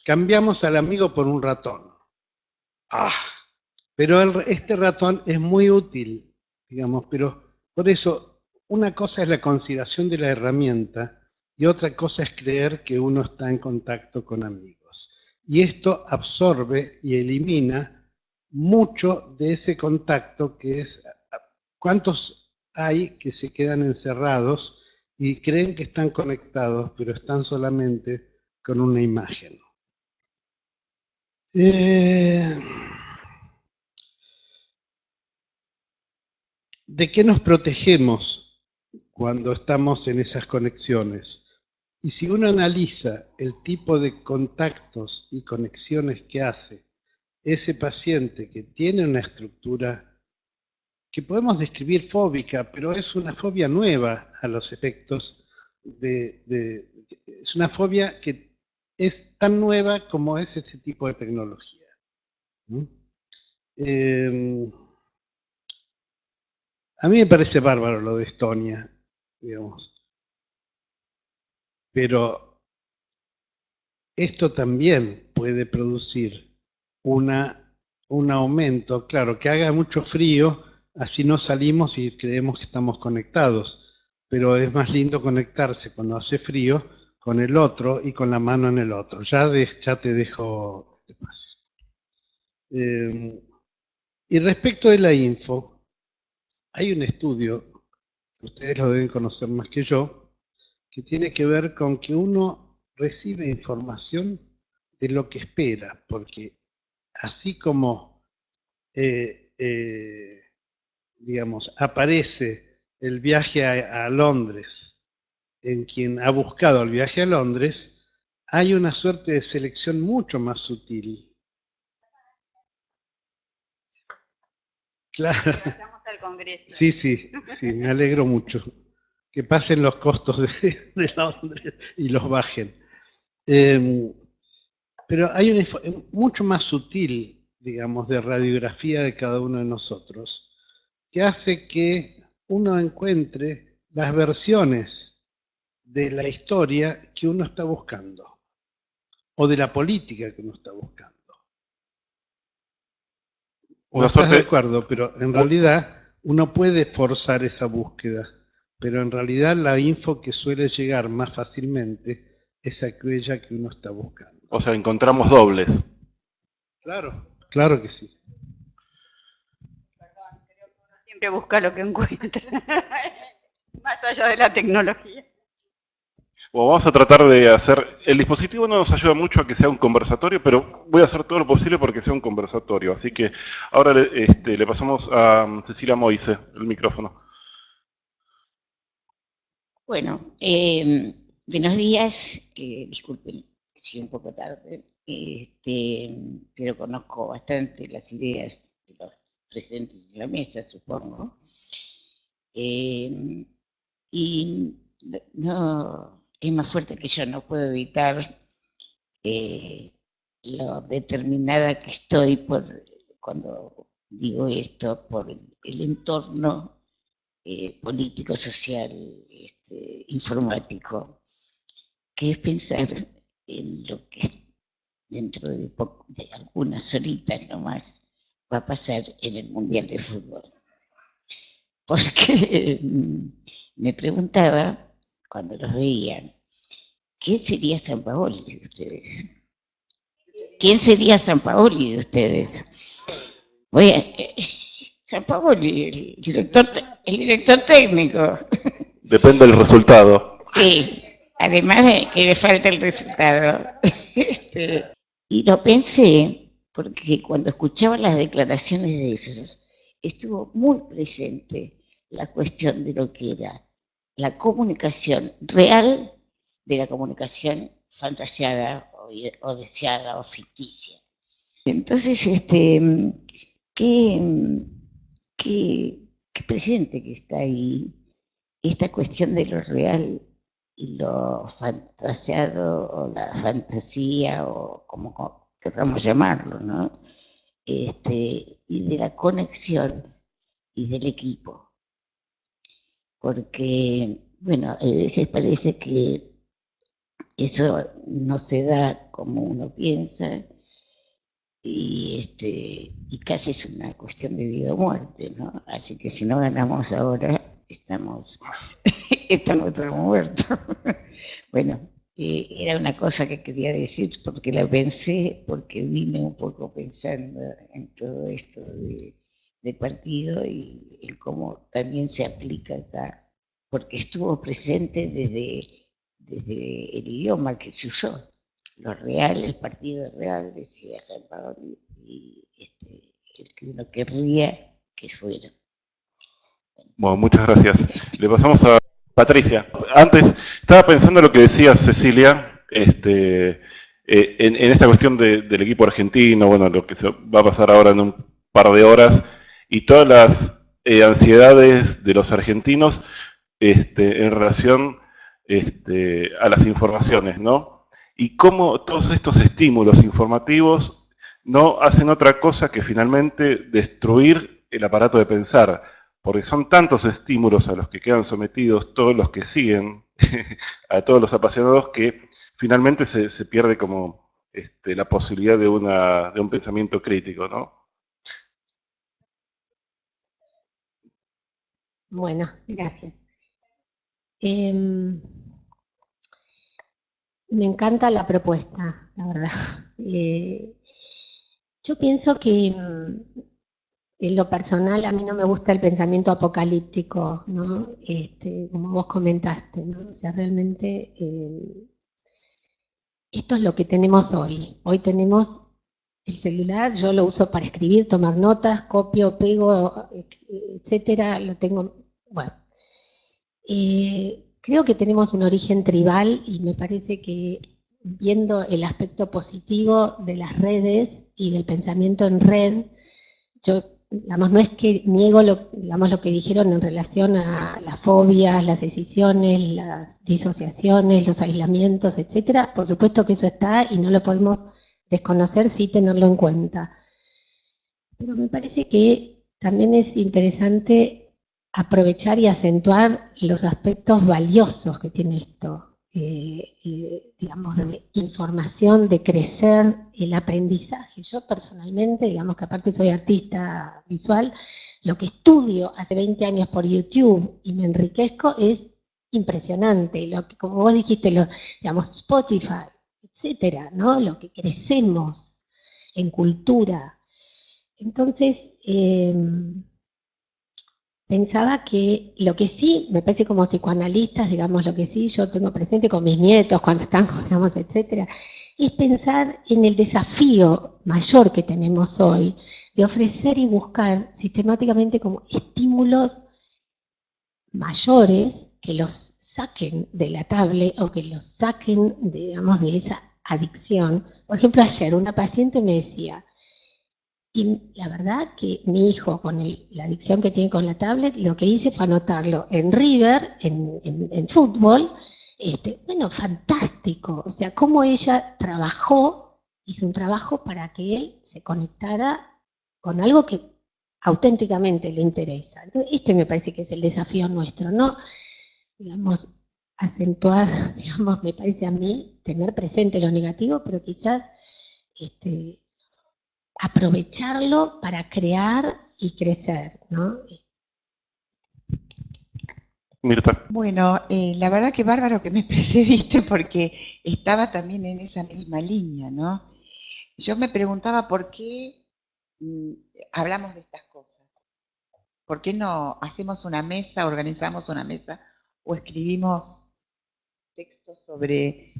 cambiamos al amigo por un ratón. Pero este ratón es muy útil, digamos, pero por eso una cosa es la consideración de la herramienta y otra cosa es creer que uno está en contacto con amigos. Y esto absorbe y elimina mucho de ese contacto que es, ¿cuántos hay que se quedan encerrados y creen que están conectados, pero están solamente con una imagen? ¿De qué nos protegemos cuando estamos en esas conexiones? Y si uno analiza el tipo de contactos y conexiones que hace ese paciente que tiene una estructura que podemos describir fóbica, pero es una fobia nueva a los efectos es una fobia que es tan nueva como es este tipo de tecnología. A mí me parece bárbaro lo de Estonia, digamos. Pero esto también puede producir un aumento, claro, que haga mucho frío, así no salimos y creemos que estamos conectados. Pero es más lindo conectarse cuando hace frío con el otro y con la mano en el otro. Ya te dejo espacio. Y respecto de la info, hay un estudio, ustedes lo deben conocer más que yo, que tiene que ver con que uno recibe información de lo que espera, porque así como, digamos, aparece el viaje a Londres en quien ha buscado el viaje a Londres, hay una suerte de selección mucho más sutil. Claro. Al Congreso. Sí, me alegro mucho. Que pasen los costos de Londres y los bajen. Pero hay una mucho más sutil, digamos, de radiografía de cada uno de nosotros, que hace que uno encuentre las versiones de la historia que uno está buscando, o de la política que uno está buscando. No estás de acuerdo, pero en realidad uno puede forzar esa búsqueda, pero en realidad la info que suele llegar más fácilmente es aquella que uno está buscando. O sea, encontramos dobles. Claro que sí. Perdón, creo que uno siempre busca lo que encuentra, más allá de la tecnología. Bueno, vamos a tratar de hacer... El dispositivo no nos ayuda mucho a que sea un conversatorio, pero voy a hacer todo lo posible porque sea un conversatorio. Así que ahora le pasamos a Cecilia Moise el micrófono. Bueno, buenos días. Disculpen si un poco tarde, pero conozco bastante las ideas de los presentes en la mesa, supongo. Y no... es más fuerte que yo, no puedo evitar lo determinada que estoy cuando digo esto, por el entorno político, social, informático, que es pensar en lo que dentro de algunas horitas nomás va a pasar en el Mundial de Fútbol. Porque me preguntaba, cuando los veían, ¿quién sería Sampaoli de ustedes? ¿Quién sería Sampaoli de ustedes? Sampaoli, el director técnico. Depende del resultado. Sí, además de que le falta el resultado. Y lo pensé porque cuando escuchaba las declaraciones de ellos, estuvo muy presente la cuestión de lo que era la comunicación real de la comunicación fantasiada o deseada o ficticia. Entonces, qué presente que está ahí esta cuestión de lo real y lo fantasiado o la fantasía o como queramos llamarlo, ¿no? Y de la conexión y del equipo. Porque, bueno, a veces parece que eso no se da como uno piensa y casi es una cuestión de vida o muerte, ¿no? Así que si no ganamos ahora, estamos todos muertos. Bueno, era una cosa que quería decir porque la pensé, porque vine un poco pensando en todo esto de partido y en cómo también se aplica acá, porque estuvo presente desde el idioma que se usó. Lo real, el partido real, decía San Paoli, y el que uno querría que fuera. Bueno, muchas gracias. Le pasamos a Patricia. Antes, estaba pensando lo que decía Cecilia, en esta cuestión del equipo argentino, bueno, lo que se va a pasar ahora en un par de horas, y todas las ansiedades de los argentinos en relación a las informaciones, ¿no? Y cómo todos estos estímulos informativos no hacen otra cosa que finalmente destruir el aparato de pensar, porque son tantos estímulos a los que quedan sometidos todos los que siguen, a todos los apasionados, que finalmente se pierde como la posibilidad de un pensamiento crítico, ¿no? Bueno, gracias. Me encanta la propuesta, la verdad. Yo pienso que en lo personal a mí no me gusta el pensamiento apocalíptico, ¿no? Como vos comentaste, ¿no? O sea, realmente esto es lo que tenemos hoy. Hoy tenemos el celular, yo lo uso para escribir, tomar notas, copio, pego, etcétera, lo tengo, bueno. Creo que tenemos un origen tribal y me parece que viendo el aspecto positivo de las redes y del pensamiento en red, yo, digamos, no es que niego lo que dijeron en relación a las fobias, las escisiones, las disociaciones, los aislamientos, etcétera. Por supuesto que eso está y no lo podemos desconocer sin tenerlo en cuenta. Pero me parece que también es interesante aprovechar y acentuar los aspectos valiosos que tiene esto, digamos, de información, de crecer, el aprendizaje. Yo personalmente, digamos que aparte soy artista visual, lo que estudio hace 20 años por YouTube y me enriquezco es impresionante. Lo que, como vos dijiste, digamos, Spotify, etcétera, ¿no? Lo que crecemos en cultura. Entonces, pensaba que lo que sí, me parece como psicoanalistas, digamos, lo que sí yo tengo presente con mis nietos cuando están, digamos, etcétera, es pensar en el desafío mayor que tenemos hoy de ofrecer y buscar sistemáticamente como estímulos mayores que los saquen de la tablet o que los saquen, digamos, de esa adicción. Por ejemplo, ayer una paciente me decía, y la verdad que mi hijo, con la adicción que tiene con la tablet, lo que hice fue anotarlo en River, en fútbol. Bueno, fantástico. O sea, cómo ella trabajó, hizo un trabajo para que él se conectara con algo que auténticamente le interesa. Entonces, me parece que es el desafío nuestro, ¿no? Digamos, acentuar, digamos, me parece a mí, tener presente lo negativo, pero quizás aprovecharlo para crear y crecer, ¿no? Mirta. Bueno, la verdad que bárbaro que me precediste porque estaba también en esa misma línea, ¿no? Yo me preguntaba por qué hablamos de estas cosas. ¿Por qué no hacemos una mesa, organizamos una mesa o escribimos textos sobre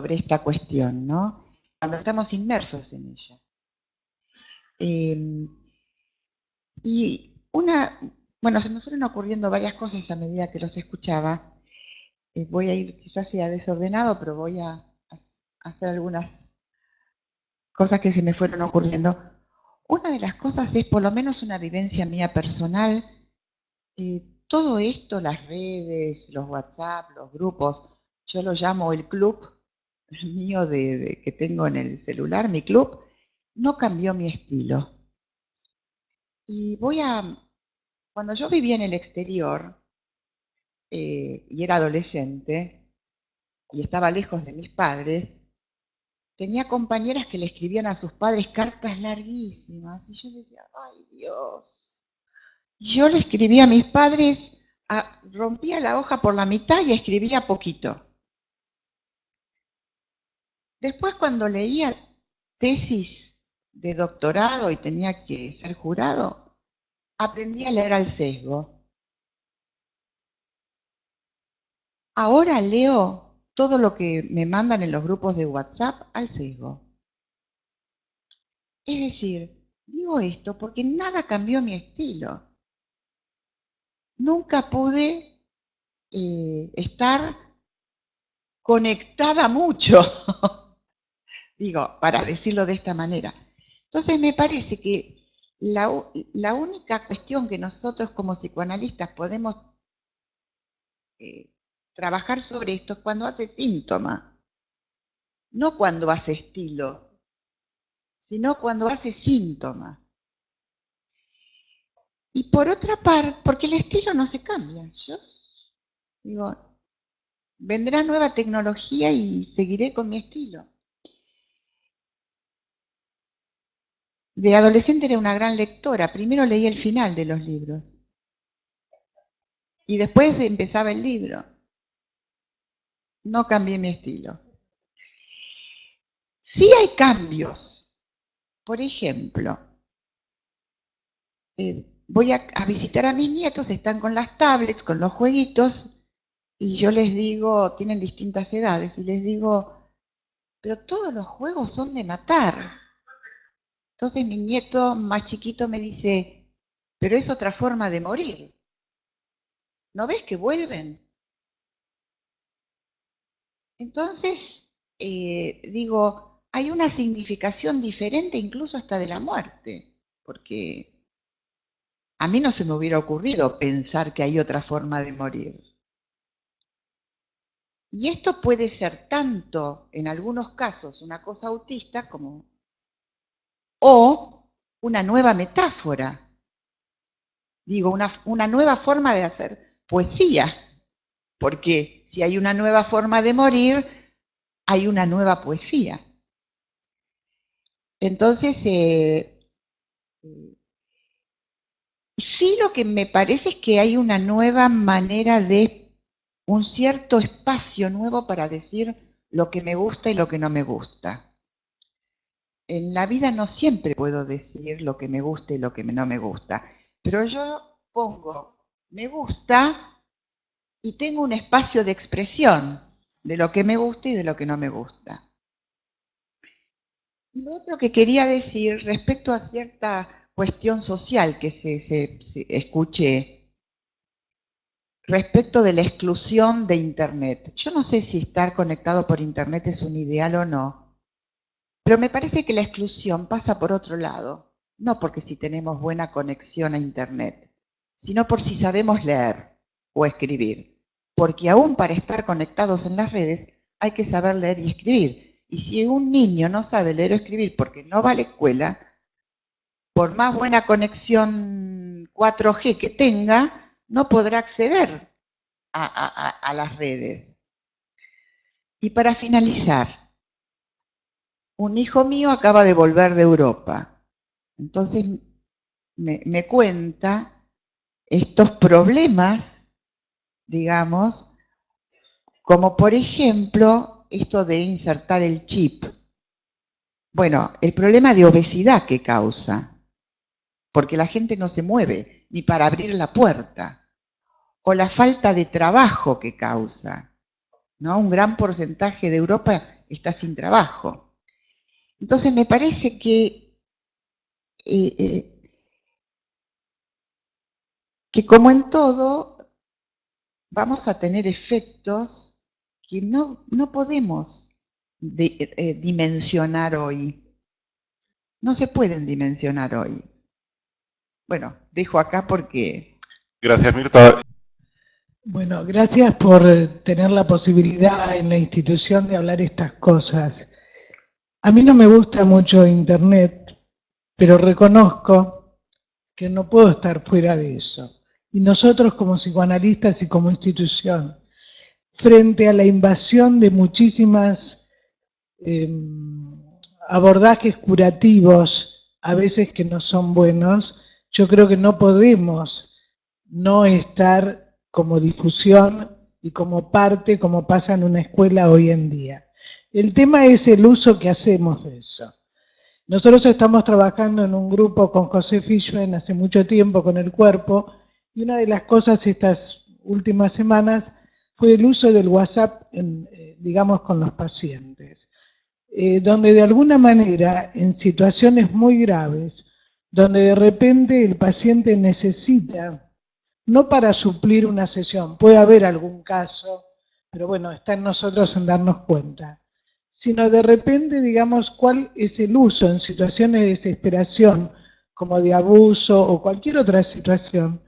esta cuestión, ¿no? Cuando estamos inmersos en ella. Bueno, se me fueron ocurriendo varias cosas a medida que los escuchaba. Voy a ir, quizás sea desordenado, pero voy a hacer algunas cosas que se me fueron ocurriendo. Una de las cosas es por lo menos una vivencia mía personal. Todo esto, las redes, los WhatsApp, los grupos, yo lo llamo el club mío que tengo en el celular, mi club, no cambió mi estilo. Y cuando yo vivía en el exterior y era adolescente y estaba lejos de mis padres, tenía compañeras que le escribían a sus padres cartas larguísimas y yo decía, ¡ay Dios! Y yo le escribía a mis padres, rompía la hoja por la mitad y escribía poquito. Después cuando leía tesis de doctorado y tenía que ser jurado, aprendí a leer al sesgo. Ahora leo todo lo que me mandan en los grupos de WhatsApp al sesgo. Es decir, digo esto porque nada cambió mi estilo. Nunca pude estar conectada mucho, digo, para decirlo de esta manera. Entonces me parece que la única cuestión que nosotros como psicoanalistas podemos trabajar sobre esto es cuando hace síntoma, no cuando hace estilo, sino cuando hace síntoma. Y por otra parte, porque el estilo no se cambia, yo digo, vendrá nueva tecnología y seguiré con mi estilo. De adolescente era una gran lectora, primero leí el final de los libros y después empezaba el libro. No cambié mi estilo. Sí hay cambios. Por ejemplo, voy a visitar a mis nietos, están con las tablets, con los jueguitos, y yo les digo, tienen distintas edades, y les digo, pero todos los juegos son de matar. Entonces mi nieto más chiquito me dice, pero es otra forma de morir. ¿No ves que vuelven? Entonces, digo, hay una significación diferente incluso hasta de la muerte, porque a mí no se me hubiera ocurrido pensar que hay otra forma de morir. Y esto puede ser tanto, en algunos casos, una cosa autista como o una nueva metáfora. Digo, una nueva forma de hacer poesía, porque si hay una nueva forma de morir, hay una nueva poesía. Entonces, sí lo que me parece es que hay una nueva manera de un cierto espacio nuevo para decir lo que me gusta y lo que no me gusta. En la vida no siempre puedo decir lo que me gusta y lo que no me gusta, pero yo pongo me gusta y tengo un espacio de expresión de lo que me gusta y de lo que no me gusta. Y lo otro que quería decir respecto a cierta cuestión social que se escuché, respecto de la exclusión de Internet. Yo no sé si estar conectado por Internet es un ideal o no, pero me parece que la exclusión pasa por otro lado, no porque si tenemos buena conexión a Internet, sino por si sabemos leer o escribir. Porque aún para estar conectados en las redes hay que saber leer y escribir. Y si un niño no sabe leer o escribir porque no va a la escuela, por más buena conexión 4G que tenga, no podrá acceder a las redes. Y para finalizar, un hijo mío acaba de volver de Europa. Entonces me cuenta estos problemas, digamos, como por ejemplo esto de insertar el chip. Bueno, el problema de obesidad que causa, porque la gente no se mueve ni para abrir la puerta, o la falta de trabajo que causa, ¿no? Un gran porcentaje de Europa está sin trabajo. Entonces me parece que como en todo vamos a tener efectos que no podemos dimensionar hoy. No se pueden dimensionar hoy. Bueno, dejo acá porque... Gracias, Mirta. Bueno, gracias por tener la posibilidad en la institución de hablar estas cosas. A mí no me gusta mucho Internet, pero reconozco que no puedo estar fuera de eso. Y nosotros como psicoanalistas y como institución, frente a la invasión de muchísimas abordajes curativos, a veces que no son buenos, yo creo que no podemos no estar como difusión y como parte, como pasa en una escuela hoy en día. El tema es el uso que hacemos de eso. Nosotros estamos trabajando en un grupo con José Fishman hace mucho tiempo con el cuerpo, y una de las cosas estas últimas semanas fue el uso del WhatsApp, digamos, con los pacientes, donde de alguna manera, en situaciones muy graves, donde de repente el paciente necesita, no para suplir una sesión, puede haber algún caso, pero bueno, está en nosotros en darnos cuenta, sino de repente, digamos, cuál es el uso en situaciones de desesperación, como de abuso o cualquier otra situación,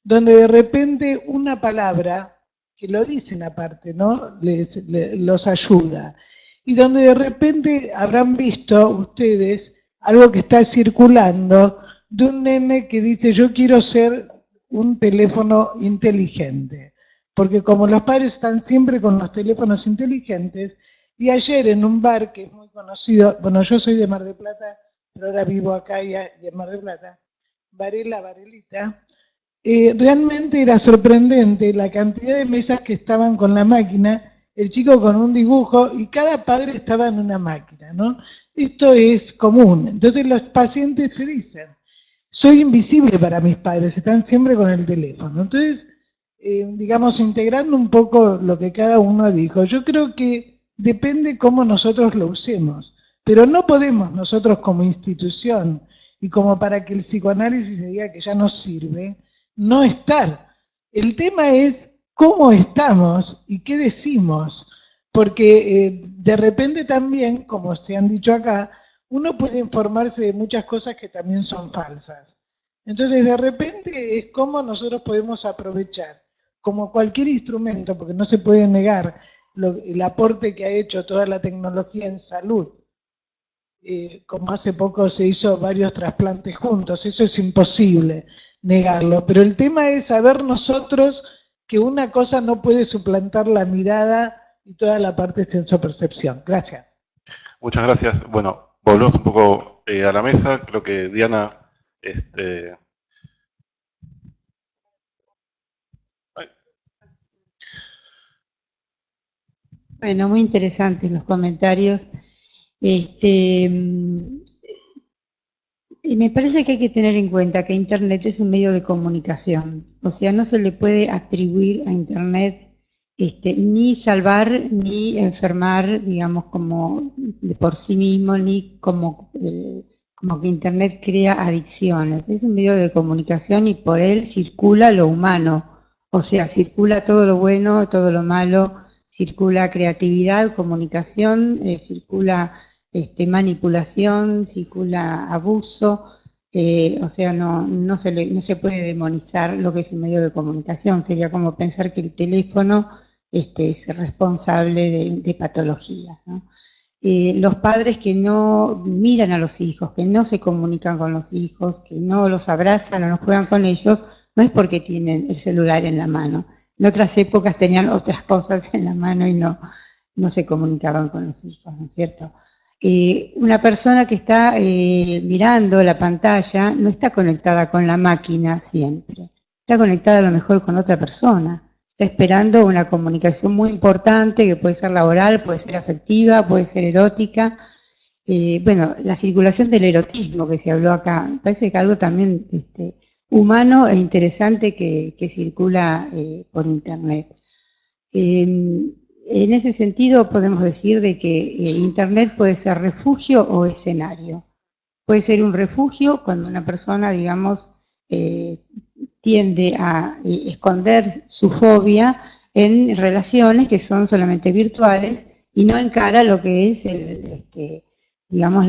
donde de repente una palabra, que lo dicen aparte, ¿no?, los ayuda, y donde de repente habrán visto ustedes algo que está circulando de un nene que dice: yo quiero ser un teléfono inteligente, porque como los padres están siempre con los teléfonos inteligentes, y ayer en un bar que es muy conocido, bueno, yo soy de Mar del Plata, pero ahora vivo acá y en Mar del Plata, Varelita, realmente era sorprendente la cantidad de mesas que estaban con la máquina, el chico con un dibujo, y cada padre estaba en una máquina, ¿no? Esto es común. Entonces los pacientes te dicen: soy invisible para mis padres, están siempre con el teléfono. Entonces, digamos, integrando un poco lo que cada uno dijo, yo creo que depende cómo nosotros lo usemos, pero no podemos nosotros como institución, y como para que el psicoanálisis se diga que ya no sirve, no estar. El tema es cómo estamos y qué decimos, porque de repente también, como se han dicho acá, uno puede informarse de muchas cosas que también son falsas. Entonces, de repente es cómo nosotros podemos aprovechar, como cualquier instrumento, porque no se puede negar el aporte que ha hecho toda la tecnología en salud. Como hace poco se hizo varios trasplantes juntos, eso es imposible negarlo, pero el tema es saber nosotros que una cosa no puede suplantar la mirada y toda la parte de sensopercepción. Gracias. Muchas gracias. Bueno, volvemos un poco a la mesa. Creo que Diana... Bueno, muy interesantes los comentarios. Y me parece que hay que tener en cuenta que Internet es un medio de comunicación. O sea, no se le puede atribuir a Internet ni salvar ni enfermar, digamos, como de por sí mismo, ni como que Internet crea adicciones. Es un medio de comunicación y por él circula lo humano. O sea, circula todo lo bueno, todo lo malo, circula creatividad, comunicación, circula manipulación, circula abuso, o sea, no se puede demonizar lo que es un medio de comunicación. Sería como pensar que el teléfono es responsable de patologías, ¿no? Los padres que no miran a los hijos, que no se comunican con los hijos, que no los abrazan o no juegan con ellos, no es porque tienen el celular en la mano. En otras épocas tenían otras cosas en la mano y no se comunicaban con los hijos, ¿no es cierto? Una persona que está mirando la pantalla no está conectada con la máquina siempre, está conectada a lo mejor con otra persona, está esperando una comunicación muy importante que puede ser laboral, puede ser afectiva, puede ser erótica. Bueno, la circulación del erotismo que se habló acá, me parece que algo también humano e interesante que circula por Internet. En ese sentido podemos decir de que Internet puede ser refugio o escenario. Puede ser un refugio cuando una persona, digamos, tiende a esconder su fobia en relaciones que son solamente virtuales y no encara lo que es digamos,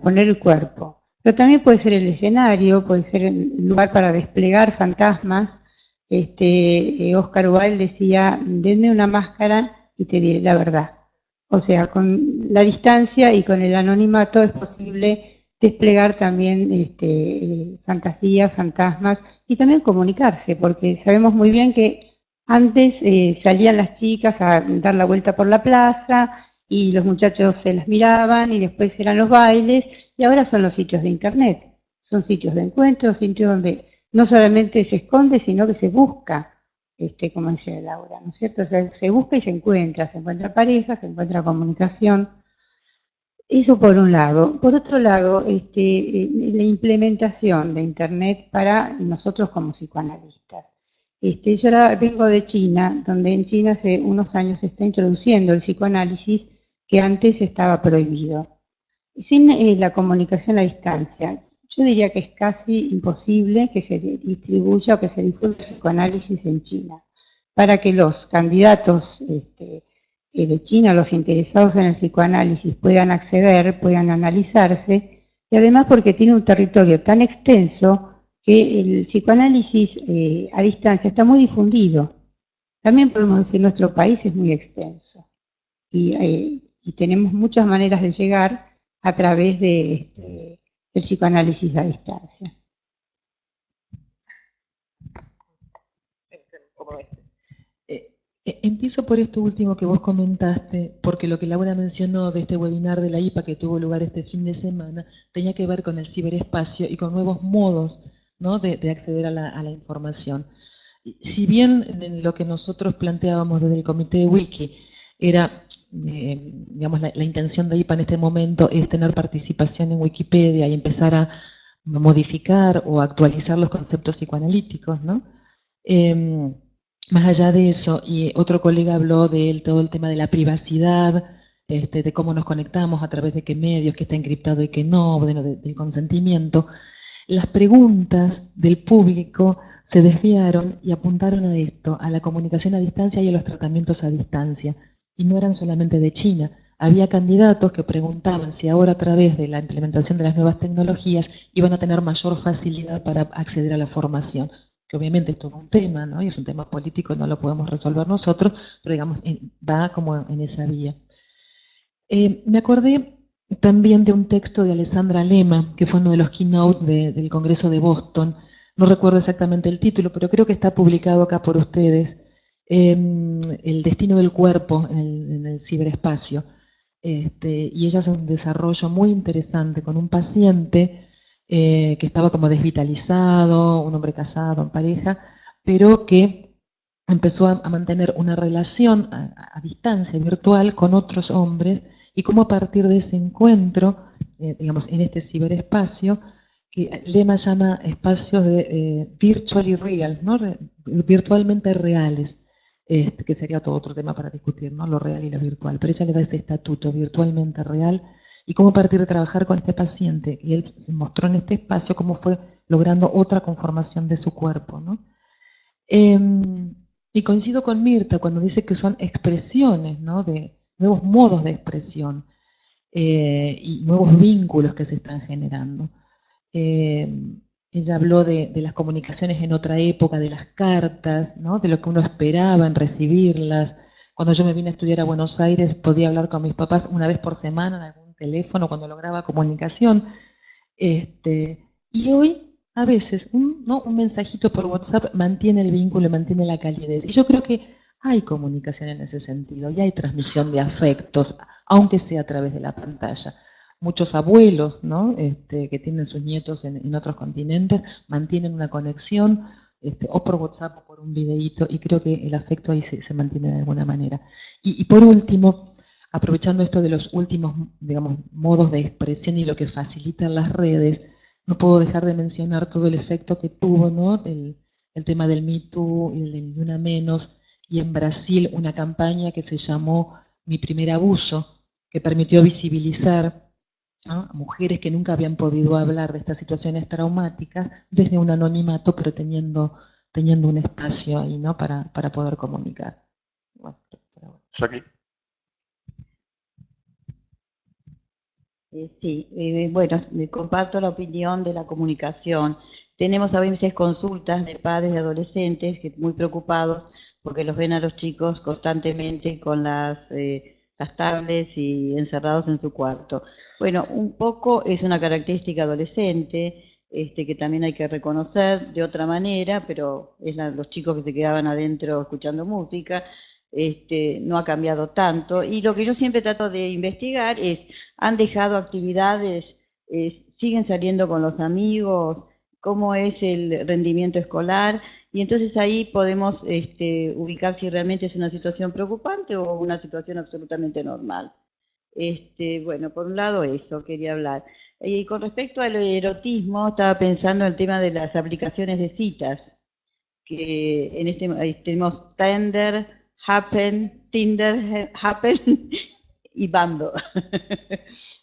poner el cuerpo. Pero también puede ser el escenario, puede ser el lugar para desplegar fantasmas. Oscar Wilde decía: denme una máscara y te diré la verdad. O sea, con la distancia y con el anonimato es posible desplegar también fantasías, fantasmas y también comunicarse, porque sabemos muy bien que antes salían las chicas a dar la vuelta por la plaza y los muchachos se las miraban y después eran los bailes y ahora son los sitios de Internet. Son sitios de encuentro, sitios donde no solamente se esconde, sino que se busca. como dice Laura, ¿no es cierto? Se busca y se encuentra pareja, se encuentra comunicación. Eso por un lado. Por otro lado, la implementación de Internet para nosotros como psicoanalistas. Yo ahora vengo de China, donde en China hace unos años se está introduciendo el psicoanálisis que antes estaba prohibido. Sin la comunicación a distancia, yo diría que es casi imposible que se distribuya o que se difunda el psicoanálisis en China, para que los candidatos de China, los interesados en el psicoanálisis, puedan acceder, puedan analizarse, y además porque tiene un territorio tan extenso que el psicoanálisis a distancia está muy difundido. También podemos decir que nuestro país es muy extenso y tenemos muchas maneras de llegar a través del psicoanálisis a distancia. Empiezo por esto último que vos comentaste, porque lo que Laura mencionó de este webinar de la IPA que tuvo lugar este fin de semana tenía que ver con el ciberespacio y con nuevos modos, ¿no?, de acceder a la información. Si bien en lo que nosotros planteábamos desde el comité de Wiki era, digamos, la intención de IPA en este momento es tener participación en Wikipedia y empezar a modificar o actualizar los conceptos psicoanalíticos, ¿no? Más allá de eso, y otro colega habló de todo el tema de la privacidad, de cómo nos conectamos, a través de qué medios, qué está encriptado y qué no, bueno, del consentimiento. Las preguntas del público se desviaron y apuntaron a esto, a la comunicación a distancia y a los tratamientos a distancia. Y no eran solamente de China. Había candidatos que preguntaban si ahora a través de la implementación de las nuevas tecnologías iban a tener mayor facilidad para acceder a la formación. Que obviamente es todo un tema, ¿no? Y es un tema político, no lo podemos resolver nosotros, pero digamos, va como en esa vía. Me acordé también de un texto de Alessandra Lema, que fue uno de los keynote del Congreso de Boston. No recuerdo exactamente el título, pero creo que está publicado acá por ustedes. El destino del cuerpo en el ciberespacio. Y ella hace un desarrollo muy interesante con un paciente que estaba como desvitalizado, un hombre casado, en pareja, pero que empezó a mantener una relación a distancia virtual con otros hombres, y cómo a partir de ese encuentro, digamos, en este ciberespacio, que Lema llama espacios de virtually real, ¿no? Virtualmente reales, que sería todo otro tema para discutir, ¿no?, lo real y lo virtual, pero ella le da ese estatuto, virtualmente real, y cómo a partir de trabajar con este paciente, y él se mostró en este espacio, cómo fue logrando otra conformación de su cuerpo, ¿no? Y coincido con Mirta cuando dice que son expresiones, ¿no?, de nuevos modos de expresión y nuevos vínculos que se están generando. Ella habló de las comunicaciones en otra época, de las cartas, ¿no?, de lo que uno esperaba en recibirlas. Cuando yo me vine a estudiar a Buenos Aires, podía hablar con mis papás una vez por semana en algún teléfono cuando lograba comunicación. Y hoy, a veces, un mensajito por WhatsApp mantiene el vínculo, mantiene la calidez. Y yo creo que hay comunicación en ese sentido, y hay transmisión de afectos, aunque sea a través de la pantalla. Muchos abuelos, ¿no?, que tienen sus nietos en otros continentes, mantienen una conexión, o por WhatsApp o por un videíto, y creo que el afecto ahí se mantiene de alguna manera. Y por último, aprovechando esto de los últimos, digamos, modos de expresión y lo que facilitan las redes, no puedo dejar de mencionar todo el efecto que tuvo, ¿no?, el tema del Me Too y del Ni Una Menos, y en Brasil una campaña que se llamó Mi Primer Abuso, que permitió visibilizar, ¿no?, a mujeres que nunca habían podido hablar de estas situaciones traumáticas desde un anonimato, pero teniendo un espacio ahí, ¿no?, para poder comunicar. Bueno, Jackie. Sí, bueno, comparto la opinión de la comunicación. Tenemos a veces consultas de padres de adolescentes que muy preocupados porque los ven a los chicos constantemente con las tablets y encerrados en su cuarto. Bueno, un poco es una característica adolescente que también hay que reconocer de otra manera, pero es los chicos que se quedaban adentro escuchando música. No ha cambiado tanto, y lo que yo siempre trato de investigar es, ¿han dejado actividades? ¿Siguen saliendo con los amigos? ¿Cómo es el rendimiento escolar? Y entonces ahí podemos ubicar si realmente es una situación preocupante o una situación absolutamente normal. Bueno, por un lado eso quería hablar. Y con respecto al erotismo, estaba pensando en el tema de las aplicaciones de citas, que en ahí tenemos Tinder, Happen y Bumble,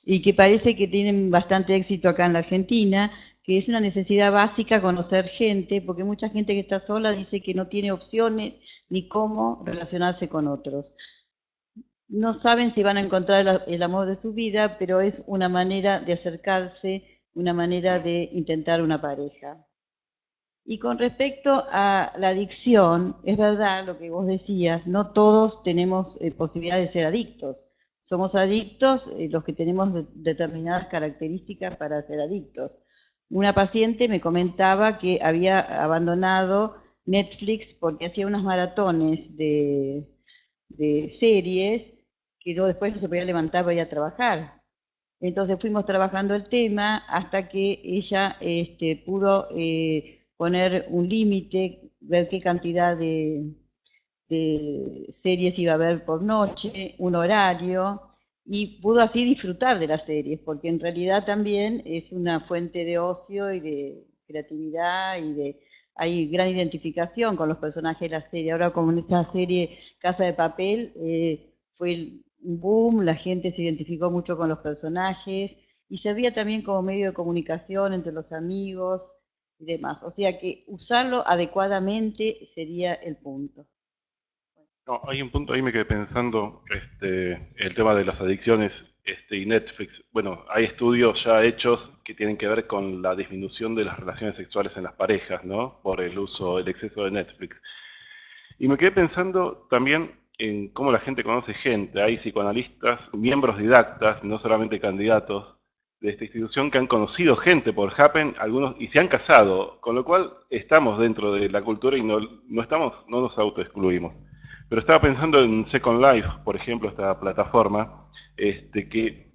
y que parece que tienen bastante éxito acá en la Argentina, que es una necesidad básica conocer gente, porque mucha gente que está sola dice que no tiene opciones ni cómo relacionarse con otros. No saben si van a encontrar el amor de su vida, pero es una manera de acercarse, una manera de intentar una pareja. Y con respecto a la adicción, es verdad lo que vos decías, no todos tenemos posibilidad de ser adictos. Somos adictos los que tenemos determinadas características para ser adictos. Una paciente me comentaba que había abandonado Netflix porque hacía unas maratones de series que después no se podía levantar para ir a trabajar. Entonces fuimos trabajando el tema hasta que ella pudo poner un límite, ver qué cantidad de series iba a ver por noche, un horario, y pudo así disfrutar de las series, porque en realidad también es una fuente de ocio y de creatividad y hay gran identificación con los personajes de la serie. Ahora como en esa serie Casa de Papel fue un boom, la gente se identificó mucho con los personajes y servía también como medio de comunicación entre los amigos y demás. O sea que usarlo adecuadamente sería el punto. No, hay un punto ahí me quedé pensando, el tema de las adicciones y Netflix. Bueno, hay estudios ya hechos que tienen que ver con la disminución de las relaciones sexuales en las parejas, ¿no? Por el exceso de Netflix. Y me quedé pensando también en cómo la gente conoce gente. Hay psicoanalistas, miembros didactas, no solamente candidatos de esta institución, que han conocido gente por Happen, algunos, y se han casado, con lo cual estamos dentro de la cultura y no nos autoexcluimos. Pero estaba pensando en Second Life, por ejemplo, esta plataforma, que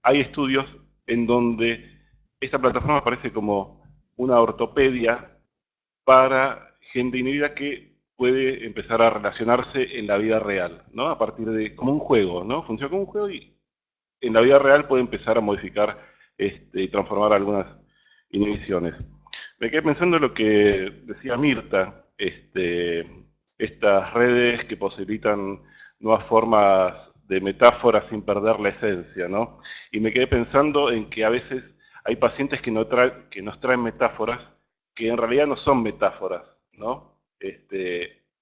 hay estudios en donde esta plataforma aparece como una ortopedia para gente inhibida que puede empezar a relacionarse en la vida real, ¿no? A partir de, como un juego, ¿no? Funciona como un juego y en la vida real puede empezar a modificar y transformar algunas inhibiciones. Me quedé pensando en lo que decía Mirta, estas redes que posibilitan nuevas formas de metáforas sin perder la esencia, ¿no? Y me quedé pensando en que a veces hay pacientes que nos traen metáforas que en realidad no son metáforas, ¿no?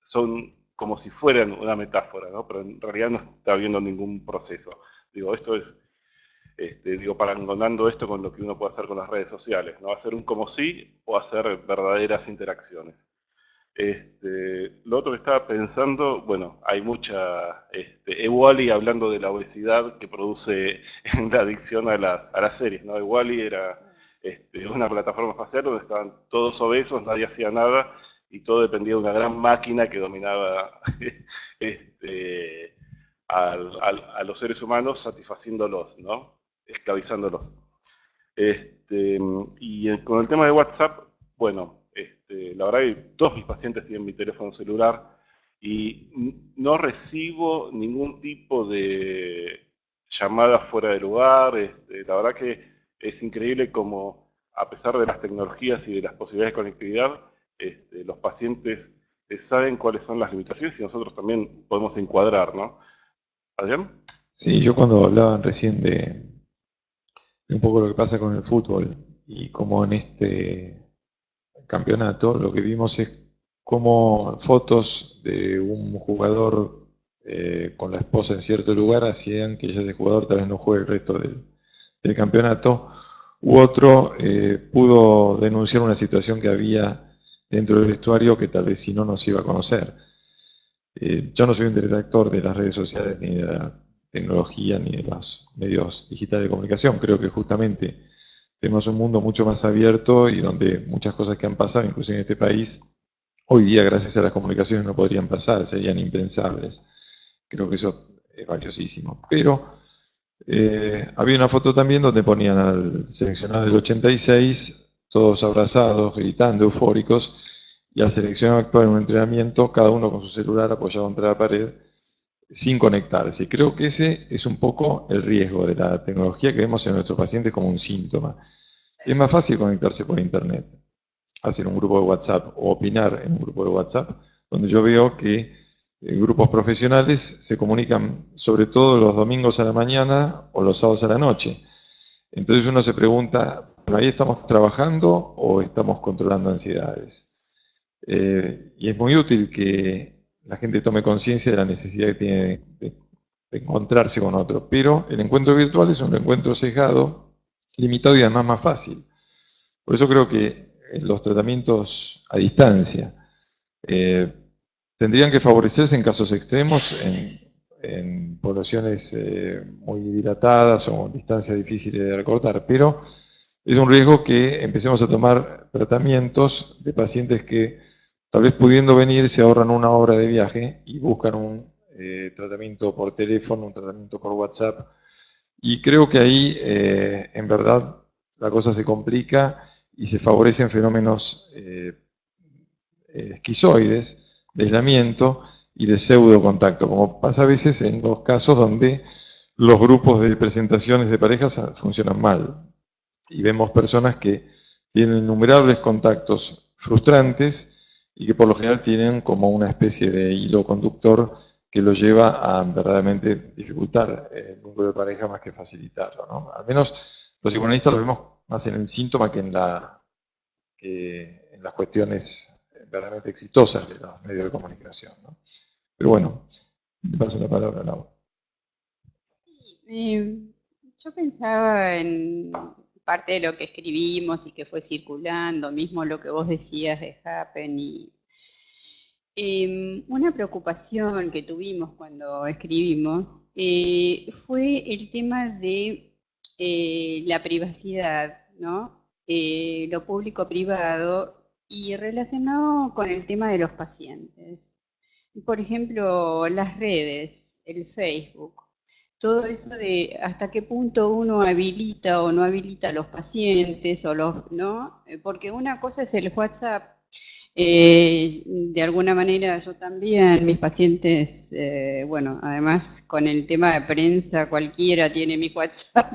Son como si fueran una metáfora, ¿no? Pero en realidad no está habiendo ningún proceso. Digo, esto es, parangonando esto con lo que uno puede hacer con las redes sociales, ¿no? Hacer un como sí o hacer verdaderas interacciones. Lo otro que estaba pensando, bueno, hay mucha Ewali hablando de la obesidad que produce la adicción a las series, ¿no? Ewali era una plataforma espacial donde estaban todos obesos, nadie hacía nada y todo dependía de una gran máquina que dominaba a los seres humanos, satisfaciéndolos, ¿no? Esclavizándolos. Y con el tema de WhatsApp, bueno, la verdad que todos mis pacientes tienen mi teléfono celular y no recibo ningún tipo de llamada fuera de lugar. La verdad que es increíble como, a pesar de las tecnologías y de las posibilidades de conectividad, los pacientes saben cuáles son las limitaciones y nosotros también podemos encuadrar, ¿no? ¿Adrián? Sí, yo cuando hablaban recién de un poco lo que pasa con el fútbol y como en este campeonato lo que vimos es cómo fotos de un jugador con la esposa en cierto lugar hacían que ya ese jugador tal vez no juegue el resto del campeonato, u otro pudo denunciar una situación que había dentro del vestuario que tal vez si no nos iba a conocer. Yo no soy un detractor de las redes sociales ni de la tecnología ni de los medios digitales de comunicación. Creo que justamente tenemos un mundo mucho más abierto y donde muchas cosas que han pasado, incluso en este país, hoy día gracias a las comunicaciones no podrían pasar, serían impensables. Creo que eso es valiosísimo. Pero había una foto también donde ponían al seleccionado del 86, todos abrazados, gritando, eufóricos, y al seleccionar actuar en un entrenamiento, cada uno con su celular apoyado contra la pared, sin conectarse. Creo que ese es un poco el riesgo de la tecnología que vemos en nuestros pacientes como un síntoma. Es más fácil conectarse por internet, hacer un grupo de WhatsApp o opinar en un grupo de WhatsApp, donde yo veo que grupos profesionales se comunican sobre todo los domingos a la mañana o los sábados a la noche. Entonces uno se pregunta, ¿ahí estamos trabajando o estamos controlando ansiedades? Y es muy útil que la gente tome conciencia de la necesidad que tiene de encontrarse con otro, pero el encuentro virtual es un encuentro sesgado, limitado y además más fácil. Por eso creo que los tratamientos a distancia tendrían que favorecerse en casos extremos, en poblaciones muy dilatadas o con distancias difíciles de recortar, pero es un riesgo que empecemos a tomar tratamientos de pacientes que tal vez pudiendo venir se ahorran 1 hora de viaje y buscan un tratamiento por teléfono, un tratamiento por WhatsApp, y creo que ahí en verdad la cosa se complica y se favorecen fenómenos esquizoides, de aislamiento y de pseudo contacto, como pasa a veces en los casos donde los grupos de presentaciones de parejas funcionan mal. Y vemos personas que tienen innumerables contactos frustrantes y que por lo general tienen como una especie de hilo conductor que lo lleva a verdaderamente dificultar el vínculo de pareja más que facilitarlo, ¿no? Al menos los psicoanalistas lo vemos más en el síntoma que en las cuestiones verdaderamente exitosas de los medios de comunicación, ¿no? Pero bueno, le paso la palabra a Laura. Yo pensaba en parte de lo que escribimos y que fue circulando, mismo lo que vos decías de Happen, y una preocupación que tuvimos cuando escribimos fue el tema de la privacidad, ¿no? Lo público-privado y relacionado con el tema de los pacientes. Por ejemplo, las redes, el Facebook, todo eso de hasta qué punto uno habilita o no habilita a los pacientes, o ¿no? Porque una cosa es el WhatsApp. De alguna manera yo también, mis pacientes, bueno, además con el tema de prensa cualquiera tiene mi WhatsApp,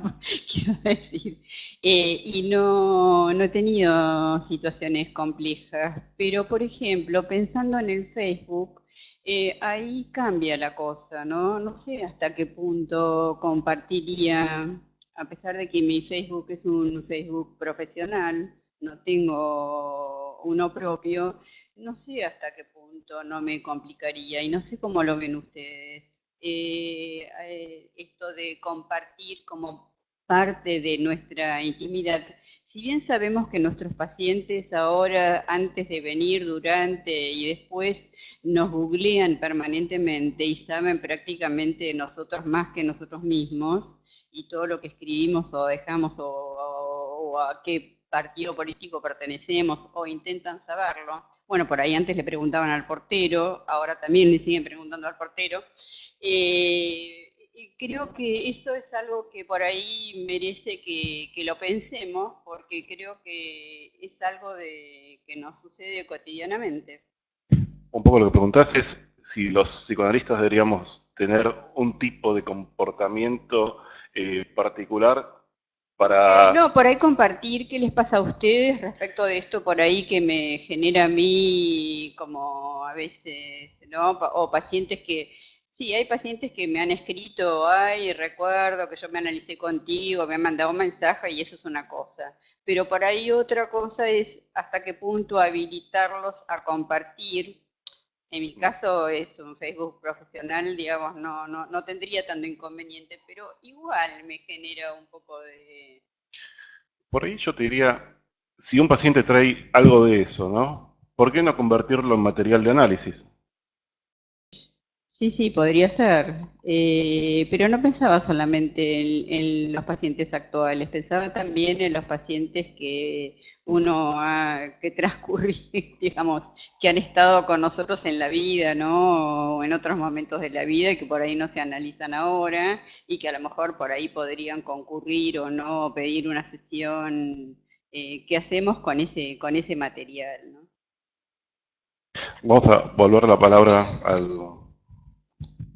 quiero decir, y no he tenido situaciones complejas, pero por ejemplo, pensando en el Facebook, ahí cambia la cosa, ¿no? No sé hasta qué punto compartiría, a pesar de que mi Facebook es un Facebook profesional, no tengo uno propio, no sé hasta qué punto no me complicaría y no sé cómo lo ven ustedes. Esto de compartir como parte de nuestra intimidad. Si bien sabemos que nuestros pacientes ahora, antes de venir, durante y después, nos googlean permanentemente y saben prácticamente nosotros más que nosotros mismos, y todo lo que escribimos o dejamos o a qué partido político pertenecemos o intentan saberlo. Bueno, por ahí antes le preguntaban al portero, ahora también le siguen preguntando al portero. Creo que eso es algo que por ahí merece que lo pensemos, porque creo que es algo que nos sucede cotidianamente. Un poco lo que preguntás es si los psicoanalistas deberíamos tener un tipo de comportamiento particular para... No, por ahí compartir qué les pasa a ustedes respecto de esto por ahí que me genera a mí como a veces, ¿no? O pacientes que... Sí, hay pacientes que me han escrito, ay, recuerdo que yo me analicé contigo, me han mandado un mensaje y eso es una cosa. Pero por ahí otra cosa es hasta qué punto habilitarlos a compartir. En mi caso es un Facebook profesional, digamos, no tendría tanto inconveniente, pero igual me genera un poco de... Por ahí yo te diría, si un paciente trae algo de eso, ¿no? ¿Por qué no convertirlo en material de análisis? Sí, podría ser, pero no pensaba solamente en los pacientes actuales, pensaba también en los pacientes que uno que transcurre, digamos, que han estado con nosotros en la vida, ¿no? O en otros momentos de la vida y que por ahí no se analizan ahora y que a lo mejor por ahí podrían concurrir o no, pedir una sesión. ¿Qué hacemos con ese material, ¿no? Vamos a volver la palabra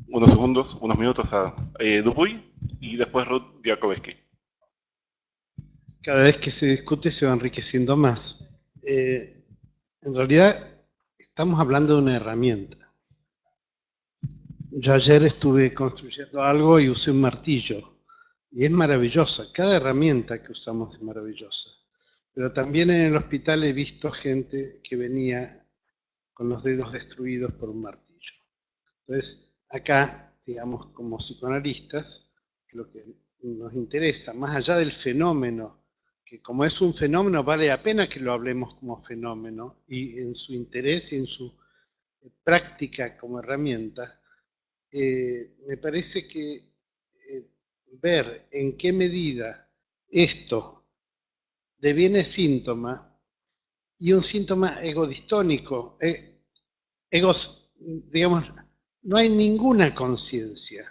unos minutos a Dupuy y después Ruth Diakovsky. Cada vez que se discute se va enriqueciendo más. En realidad estamos hablando de una herramienta. Yo ayer estuve construyendo algo y usé un martillo. Y es maravillosa. Cada herramienta que usamos es maravillosa. Pero también en el hospital he visto gente que venía con los dedos destruidos por un martillo. Entonces, acá, digamos, como psicoanalistas, lo que nos interesa, más allá del fenómeno, que como es un fenómeno, vale la pena que lo hablemos como fenómeno, y en su interés y en su práctica como herramienta, me parece que ver en qué medida esto deviene síntoma, y un síntoma egodistónico, digamos, no hay ninguna conciencia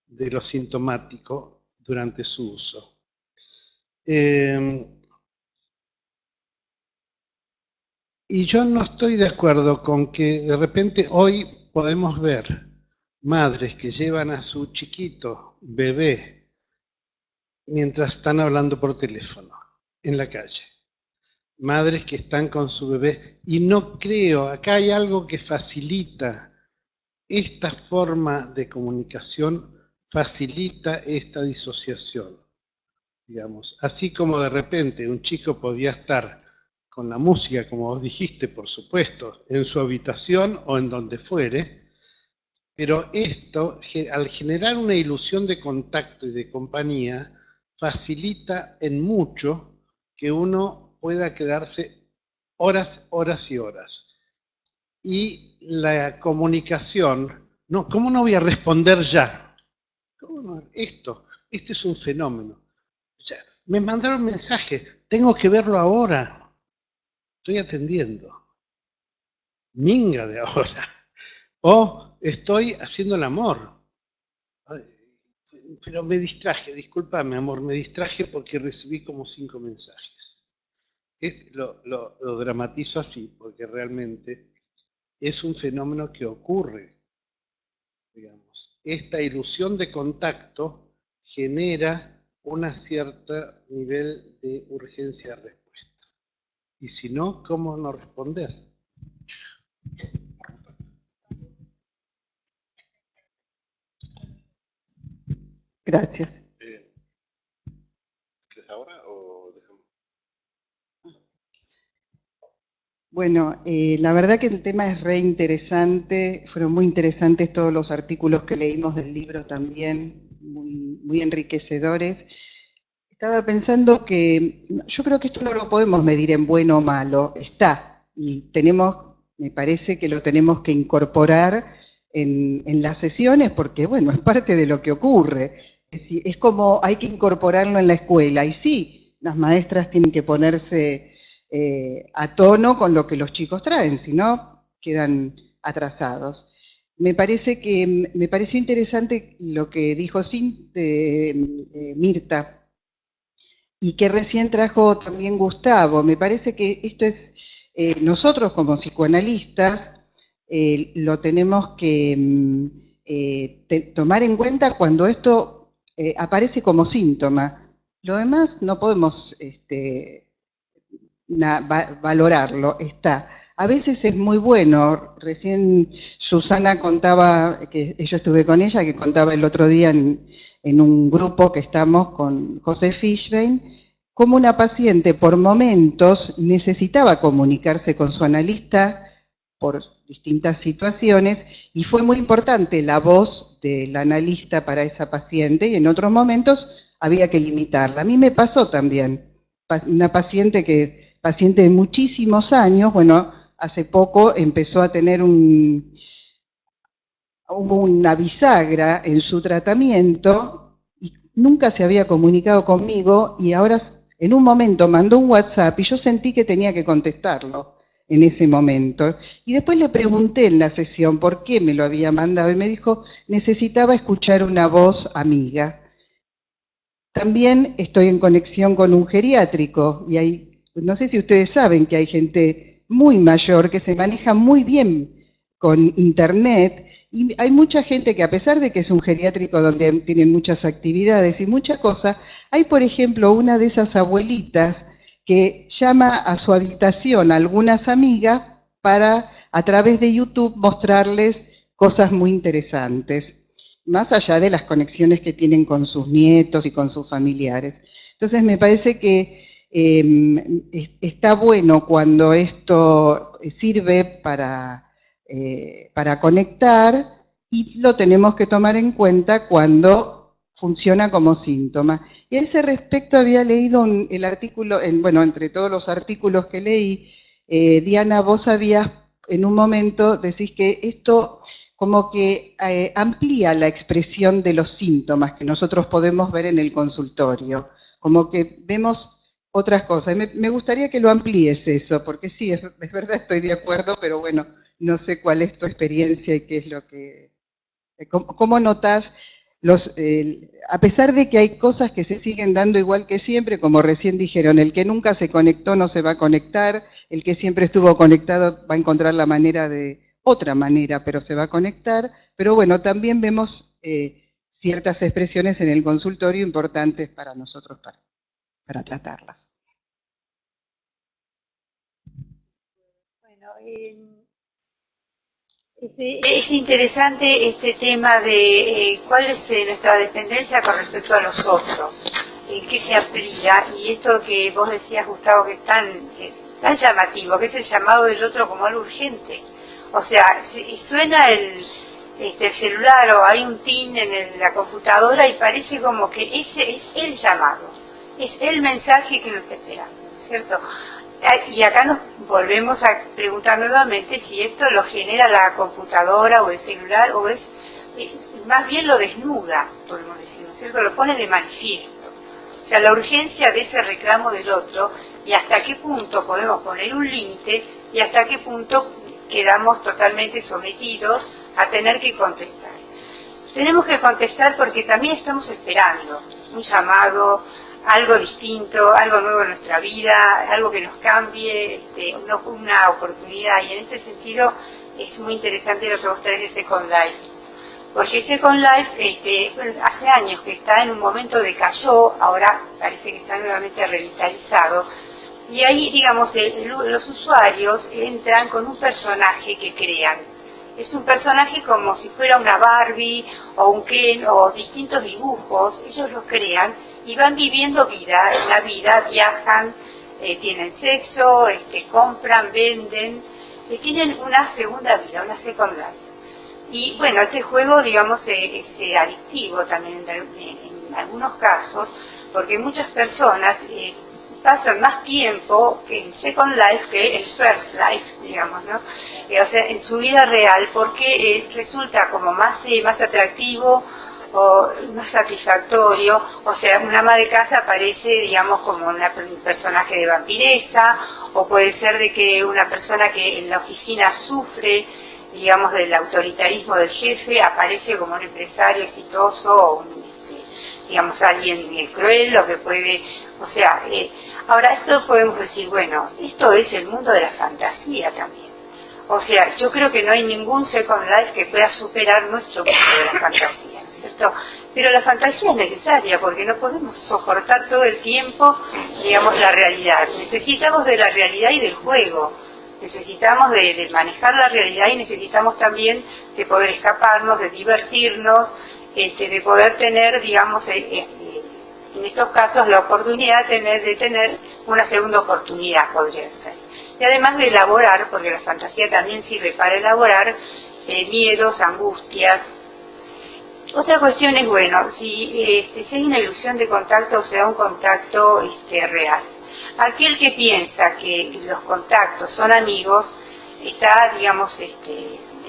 de lo sintomático durante su uso. Y yo no estoy de acuerdo con que de repente hoy podemos ver madres que llevan a su chiquito, bebé, mientras están hablando por teléfono en la calle. Madres que están con su bebé, y no creo, acá hay algo que facilita esta forma de comunicación, facilita esta disociación, digamos. Así como de repente un chico podía estar con la música, como vos dijiste, por supuesto, en su habitación o en donde fuere, pero esto, al generar una ilusión de contacto y de compañía, facilita en mucho que uno pueda quedarse horas, horas y horas. Y la comunicación, no, ¿cómo no voy a responder ya? ¿Cómo no? Este es un fenómeno. O sea, me mandaron un mensaje, tengo que verlo ahora. Estoy atendiendo. Minga de ahora. O estoy haciendo el amor. Ay, pero me distraje, discúlpame amor, me distraje porque recibí como 5 mensajes. Lo dramatizo así, porque realmente es un fenómeno que ocurre, digamos. Esta ilusión de contacto genera un cierto nivel de urgencia de respuesta. Y si no, ¿cómo no responder? Gracias. ¿Quieres ahora o dejamos? Bueno, la verdad que el tema es re interesante, fueron muy interesantes todos los artículos que leímos del libro también, muy enriquecedores. Estaba pensando que yo creo que esto no lo podemos medir en bueno o malo, está, y me parece que lo tenemos que incorporar en las sesiones porque, bueno, es parte de lo que ocurre. Es como hay que incorporarlo en la escuela, y sí, las maestras tienen que ponerse a tono con lo que los chicos traen, si no, quedan atrasados. Me pareció interesante lo que dijo Mirta, y que recién trajo también Gustavo. Me parece que esto es, nosotros como psicoanalistas, lo tenemos que tomar en cuenta cuando esto aparece como síntoma. Lo demás no podemos valorarlo, está. A veces es muy bueno, recién Susana contaba, que yo estuve con ella, que contaba el otro día en un grupo que estamos con José Fishbein, como una paciente por momentos necesitaba comunicarse con su analista por distintas situaciones, y fue muy importante la voz del analista para esa paciente, y en otros momentos había que limitarla. A mí me pasó también, una paciente de muchísimos años, bueno, hace poco empezó a tener hubo una bisagra en su tratamiento, y nunca se había comunicado conmigo, y ahora en un momento mandó un WhatsApp y yo sentí que tenía que contestarlo en ese momento. Y después le pregunté en la sesión por qué me lo había mandado, y me dijo, necesitaba escuchar una voz amiga. También estoy en conexión con un geriátrico, y no sé si ustedes saben que hay gente muy mayor que se maneja muy bien con Internet, y hay mucha gente que, a pesar de que es un geriátrico donde tienen muchas actividades y muchas cosas, hay, por ejemplo, una de esas abuelitas que llama a su habitación a algunas amigas para, a través de YouTube, mostrarles cosas muy interesantes, más allá de las conexiones que tienen con sus nietos y con sus familiares. Entonces me parece que está bueno cuando esto sirve para conectar, y lo tenemos que tomar en cuenta cuando funciona como síntoma. Y a ese respecto había leído el artículo, bueno, entre todos los artículos que leí, Diana, vos habías, en un momento, decís que esto como que amplía la expresión de los síntomas que nosotros podemos ver en el consultorio, como que vemos otras cosas. Me gustaría que lo amplíes eso, porque sí, es verdad, estoy de acuerdo, pero bueno, no sé cuál es tu experiencia y qué es lo que... ¿Cómo notas a pesar de que hay cosas que se siguen dando igual que siempre, como recién dijeron, el que nunca se conectó no se va a conectar, el que siempre estuvo conectado va a encontrar la manera otra manera, pero se va a conectar, pero bueno, también vemos ciertas expresiones en el consultorio importantes para nosotros para tratarlas. Bueno, es interesante este tema de cuál es nuestra dependencia con respecto a los otros, qué se amplía, y esto que vos decías, Gustavo, que es tan llamativo, que es el llamado del otro como algo urgente. O sea, suena el celular o hay un tin en la computadora y parece como que ese es el llamado, es el mensaje que nos está esperando, ¿cierto? Y acá nos volvemos a preguntar nuevamente si esto lo genera la computadora o el celular, o es más bien lo desnuda, podemos decir, ¿no es cierto? Lo pone de manifiesto. O sea, la urgencia de ese reclamo del otro, y hasta qué punto podemos poner un límite, y hasta qué punto quedamos totalmente sometidos a tener que contestar. Tenemos que contestar porque también estamos esperando un llamado, algo distinto, algo nuevo en nuestra vida, algo que nos cambie, una oportunidad. Y en este sentido es muy interesante lo que vos traes de Second Life. Porque Second Life hace años que está en un momento de cayó, ahora parece que está nuevamente revitalizado. Y ahí, digamos, los usuarios entran con un personaje que crean. Es un personaje como si fuera una Barbie o un Ken o distintos dibujos. Ellos los crean y van viviendo vida. En la vida viajan, tienen sexo, compran, venden, tienen una segunda vida, una second life. Y bueno, este juego, digamos, es adictivo también en algunos casos, porque muchas personas pasan más tiempo en Second Life que en First Life, digamos, ¿no? O sea, en su vida real, porque resulta como más atractivo o más satisfactorio. O sea, una ama de casa aparece, digamos, como un personaje de vampiresa, o puede ser de que una persona que en la oficina sufre, digamos, del autoritarismo del jefe, aparece como un empresario exitoso o digamos, alguien cruel, o que puede, o sea, ahora esto podemos decir, bueno, esto es el mundo de la fantasía también. O sea, yo creo que no hay ningún Second Life que pueda superar nuestro mundo de la fantasía, ¿no es cierto? Pero la fantasía es necesaria porque no podemos soportar todo el tiempo, digamos, la realidad. Necesitamos de la realidad y del juego. Necesitamos de manejar la realidad y necesitamos también de poder escaparnos, de divertirnos, de poder tener, digamos, en estos casos la oportunidad de tener una segunda oportunidad, podría ser. Y además de elaborar, porque la fantasía también sirve para elaborar miedos, angustias. Otra cuestión es, bueno, si hay una ilusión de contacto o se da un contacto real. Aquel que piensa que los contactos son amigos está, digamos,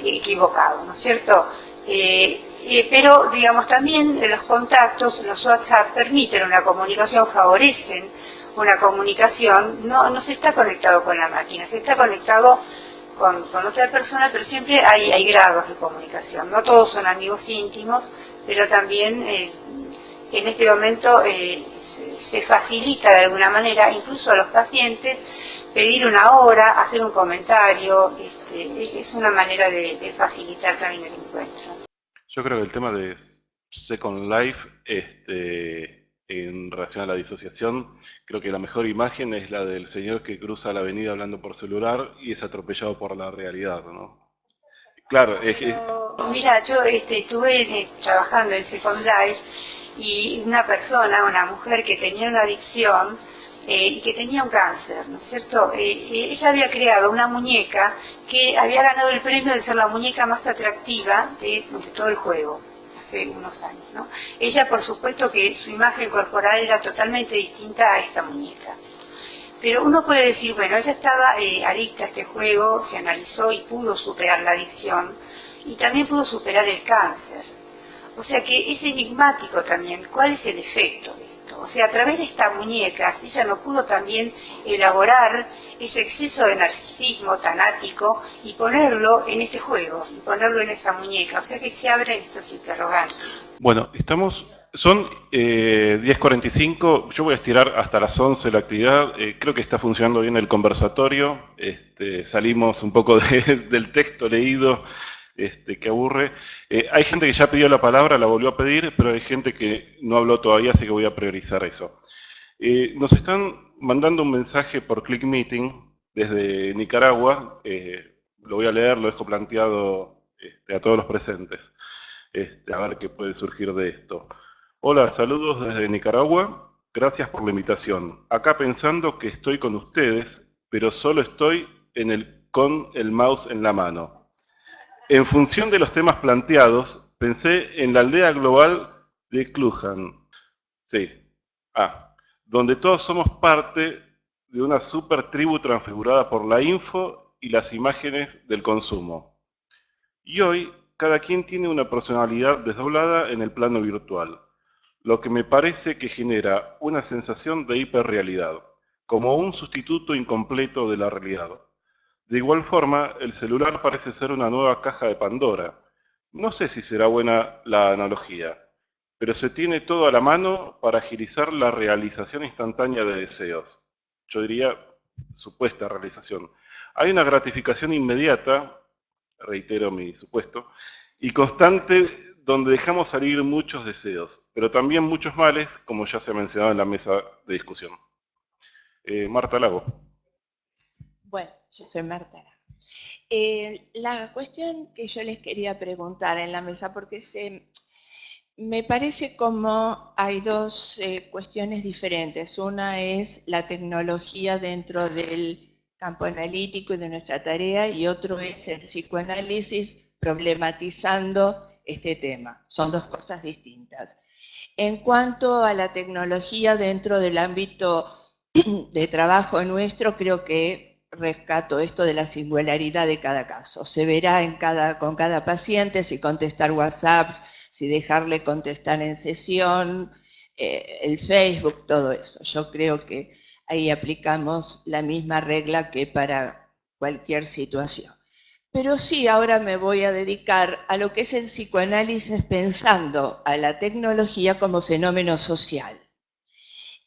equivocado, ¿no es cierto? Pero, digamos, también los contactos, los WhatsApp permiten una comunicación, favorecen una comunicación, no se está conectado con la máquina, se está conectado con otra persona, pero siempre hay grados de comunicación. No todos son amigos íntimos, pero también en este momento se facilita de alguna manera, incluso a los pacientes, pedir una hora, hacer un comentario, es una manera de facilitar también el encuentro. Yo creo que el tema de Second Life, en relación a la disociación, creo que la mejor imagen es la del señor que cruza la avenida hablando por celular y es atropellado por la realidad, ¿no? Claro, Mira, yo estuve trabajando en Second Life y una persona, una mujer que tenía una adicción y que tenía un cáncer, ¿no es cierto? Ella había creado una muñeca que había ganado el premio de ser la muñeca más atractiva de todo el juego, hace unos años, ¿no? Ella, por supuesto que su imagen corporal era totalmente distinta a esta muñeca. Pero uno puede decir, bueno, ella estaba adicta a este juego, se analizó y pudo superar la adicción y también pudo superar el cáncer. O sea que es enigmático también cuál es el efecto de esto. O sea, a través de esta muñeca, ella no pudo también elaborar ese exceso de narcisismo tanático y ponerlo en este juego, y ponerlo en esa muñeca. O sea que se abren estos interrogantes. Bueno, son 10:45, yo voy a estirar hasta las 11 la actividad, creo que está funcionando bien el conversatorio, salimos un poco del texto leído, que aburre. Hay gente que ya pidió la palabra, la volvió a pedir, pero hay gente que no habló todavía, así que voy a priorizar eso. Nos están mandando un mensaje por Click Meeting desde Nicaragua, lo voy a leer, lo dejo planteado a todos los presentes, a ver qué puede surgir de esto. Hola, saludos desde Nicaragua, gracias por la invitación. Acá pensando que estoy con ustedes, pero solo estoy con el mouse en la mano. En función de los temas planteados, pensé en la aldea global de Kluhan, donde todos somos parte de una super tribu transfigurada por la info y las imágenes del consumo. Y hoy, cada quien tiene una personalidad desdoblada en el plano virtual, lo que me parece que genera una sensación de hiperrealidad, como un sustituto incompleto de la realidad. De igual forma, el celular parece ser una nueva caja de Pandora. No sé si será buena la analogía, pero se tiene todo a la mano para agilizar la realización instantánea de deseos. Yo diría, supuesta realización. Hay una gratificación inmediata, reitero mi supuesto, y constante donde dejamos salir muchos deseos, pero también muchos males, como ya se ha mencionado en la mesa de discusión. Marta Lago. Bueno, yo soy Marta. La cuestión que yo les quería preguntar en la mesa, porque me parece como hay dos cuestiones diferentes. Una es la tecnología dentro del campo analítico y de nuestra tarea, y otro es el psicoanálisis problematizando este tema. Son dos cosas distintas. En cuanto a la tecnología dentro del ámbito de trabajo nuestro, creo que rescato esto de la singularidad de cada caso. Se verá con cada paciente si contestar WhatsApps, si dejarle contestar en sesión, el Facebook, todo eso. Yo creo que ahí aplicamos la misma regla que para cualquier situación. Pero sí, ahora me voy a dedicar a lo que es el psicoanálisis pensando a la tecnología como fenómeno social.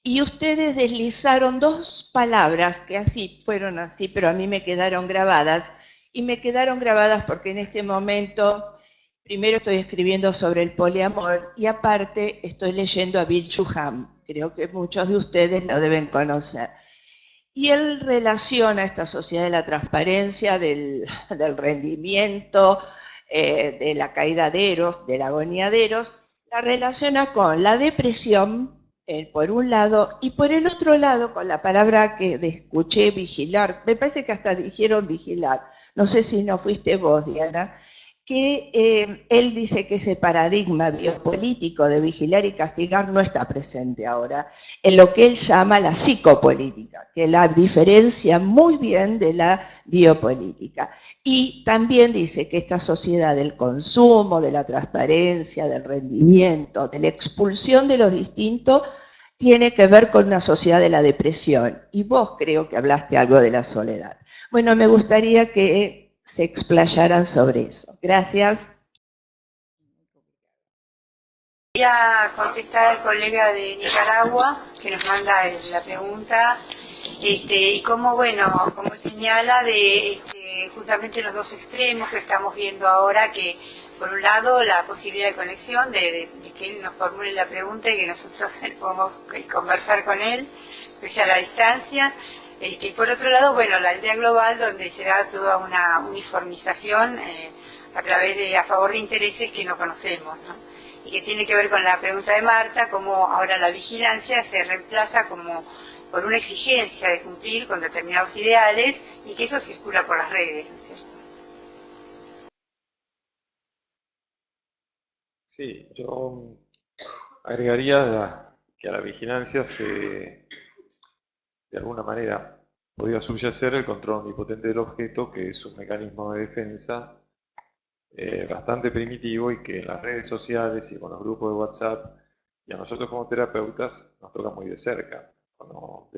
Y ustedes deslizaron dos palabras que fueron así, pero a mí me quedaron grabadas. Y me quedaron grabadas porque en este momento, primero estoy escribiendo sobre el poliamor y aparte estoy leyendo a Byung-Chul Han. Creo que muchos de ustedes lo deben conocer. Y él relaciona esta sociedad de la transparencia, del rendimiento, de la caída de Eros, de la agonía de Eros, la relaciona con la depresión, por un lado, y por el otro lado, con la palabra que escuché, vigilar, me parece que hasta dijeron vigilar, no sé si no fuiste vos, Diana, que él dice que ese paradigma biopolítico de vigilar y castigar no está presente ahora, en lo que él llama la psicopolítica, que la diferencia muy bien de la biopolítica. Y también dice que esta sociedad del consumo, de la transparencia, del rendimiento, de la expulsión de lo distinto, tiene que ver con una sociedad de la depresión. Y vos creo que hablaste algo de la soledad. Bueno, me gustaría que se explayaran sobre eso. Gracias. quería contestar al colega de Nicaragua que nos manda la pregunta, y cómo, bueno, como señala de justamente los dos extremos que estamos viendo ahora, que por un lado la posibilidad de conexión, de que él nos formule la pregunta y que nosotros podamos conversar con él, pese a la distancia, y por otro lado, bueno, la aldea global, donde será toda una uniformización a favor de intereses que no conocemos, ¿no? Y que tiene que ver con la pregunta de Marta, cómo ahora la vigilancia se reemplaza como por una exigencia de cumplir con determinados ideales y que eso circula por las redes, ¿no es cierto? Sí, yo agregaría que a la vigilancia de alguna manera podría subyacer el control omnipotente del objeto, que es un mecanismo de defensa bastante primitivo y que en las redes sociales y con los grupos de WhatsApp y a nosotros como terapeutas nos toca muy de cerca. Cuando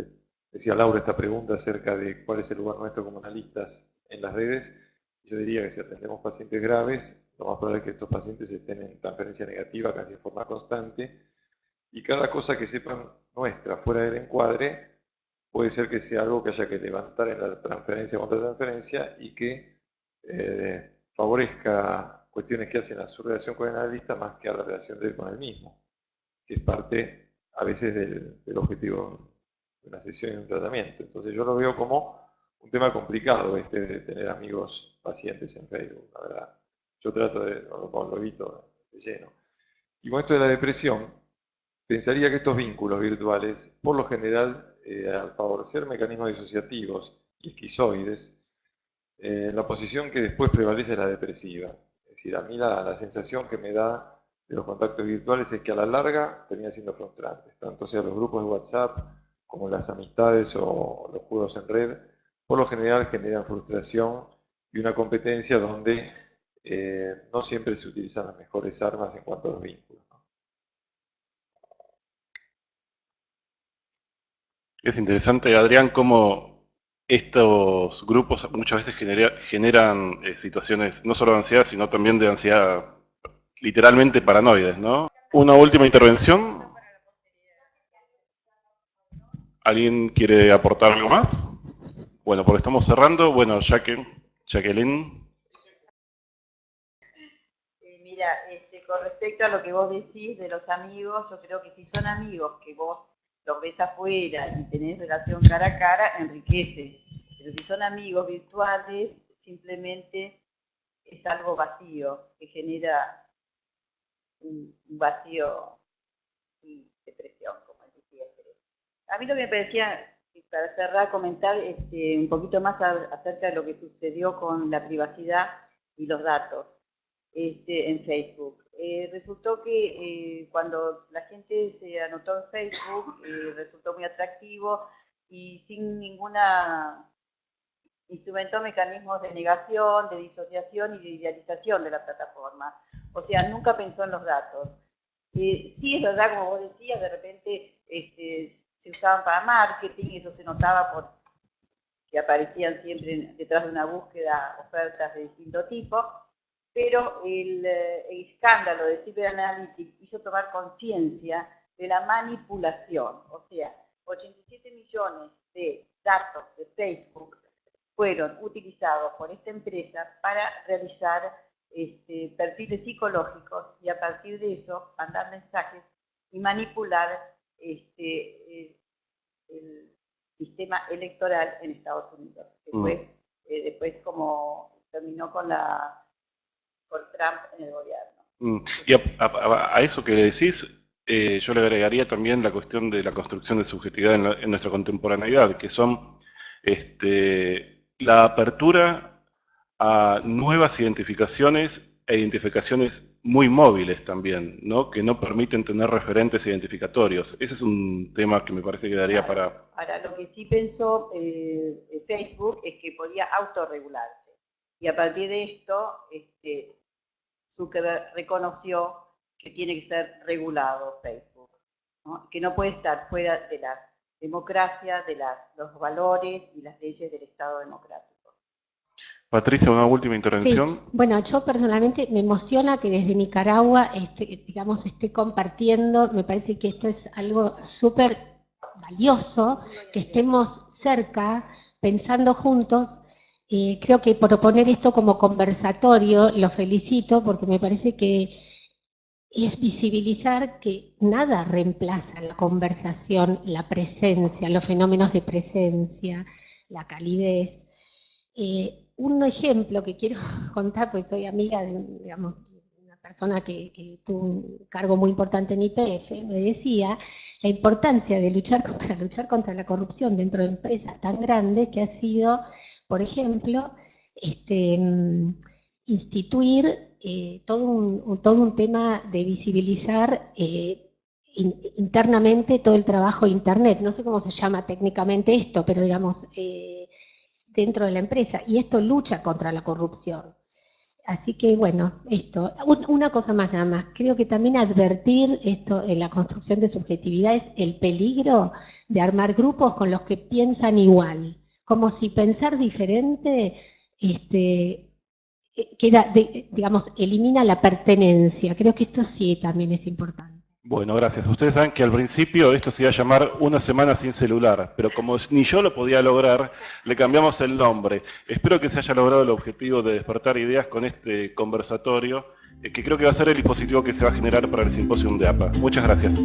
decía Laura esta pregunta acerca de cuál es el lugar nuestro como analistas en las redes, yo diría que si atendemos pacientes graves, lo más probable es que estos pacientes estén en transferencia negativa casi de forma constante, y cada cosa que sepan nuestra fuera del encuadre puede ser que sea algo que haya que levantar en la transferencia contra transferencia y que favorezca cuestiones que hacen a su relación con el analista más que a la relación de él con él mismo, que es parte a veces del objetivo de una sesión y un tratamiento. Entonces yo lo veo como un tema complicado de tener amigos pacientes en Facebook, la verdad. Yo trato lo evito de lleno. Y con esto de la depresión, pensaría que estos vínculos virtuales, por lo general, al favorecer mecanismos disociativos y esquizoides, la posición que después prevalece es la depresiva. Es decir, a mí la sensación que me da de los contactos virtuales es que a la larga termina siendo frustrante, tanto sea los grupos de WhatsApp como las amistades o los juegos en red, por lo general generan frustración y una competencia donde no siempre se utilizan las mejores armas en cuanto a los vínculos, ¿no? Es interesante, Adrián, cómo estos grupos muchas veces generan situaciones no solo de ansiedad, sino también de ansiedad literalmente paranoides, ¿no? Una última intervención. ¿Alguien quiere aportar algo más? Bueno, porque estamos cerrando. Bueno, Jacqueline. Mira, con respecto a lo que vos decís de los amigos, yo creo que si son amigos que vos los ves afuera y tenés relación cara a cara, enriquece. Pero si son amigos virtuales, simplemente es algo vacío, que genera un vacío y depresión, como decía. A mí lo que me parecía, para cerrar, comentar un poquito más acerca de lo que sucedió con la privacidad y los datos en Facebook. Resultó que cuando la gente se anotó en Facebook, resultó muy atractivo y sin ninguna instrumentó mecanismos de negación, de disociación y de idealización de la plataforma. O sea, nunca pensó en los datos. Sí, es verdad, como vos decías, de repente se usaban para marketing, eso se notaba porque aparecían siempre detrás de una búsqueda ofertas de distinto tipo, pero el escándalo de Cyberanalytics hizo tomar conciencia de la manipulación. O sea, 87 millones de datos de Facebook fueron utilizados por esta empresa para realizar perfiles psicológicos y a partir de eso mandar mensajes y manipular el sistema electoral en Estados Unidos. Después como terminó con Trump en el gobierno. Y a eso que le decís, yo le agregaría también la cuestión de la construcción de subjetividad en nuestra contemporaneidad, que son la apertura a nuevas identificaciones e identificaciones muy móviles también, ¿no? Que no permiten tener referentes identificatorios. Ese es un tema que me parece que daría para... Ahora, lo que sí pensó Facebook es que podía autorregularse. Y a partir de esto, Zuckerberg reconoció que tiene que ser regulado Facebook, ¿no? Que no puede estar fuera de la democracia, de los valores y las leyes del Estado democrático. Patricia, una última intervención. Sí. Bueno, yo personalmente me emociona que desde Nicaragua digamos, esté compartiendo, me parece que esto es algo súper valioso, que estemos cerca, pensando juntos. Creo que proponer esto como conversatorio, lo felicito, porque me parece que es visibilizar que nada reemplaza la conversación, la presencia, los fenómenos de presencia, la calidez. Un ejemplo que quiero contar, porque soy amiga de digamos, una persona que tuvo un cargo muy importante en YPF, me decía la importancia de luchar contra la corrupción dentro de empresas tan grandes que ha sido, por ejemplo, instituir todo un tema de visibilizar internamente todo el trabajo de Internet. No sé cómo se llama técnicamente esto, pero digamos, dentro de la empresa. Y esto lucha contra la corrupción. Así que, bueno, esto. Una cosa más nada más. Creo que también advertir esto en la construcción de subjetividades, el peligro de armar grupos con los que piensan igual. Como si pensar diferente digamos, elimina la pertenencia. Creo que esto sí también es importante. Bueno, gracias. Ustedes saben que al principio esto se iba a llamar Una semana sin celular, pero como ni yo lo podía lograr, le cambiamos el nombre. Espero que se haya logrado el objetivo de despertar ideas con este conversatorio, que creo que va a ser el dispositivo que se va a generar para el simposio de APA. Muchas gracias.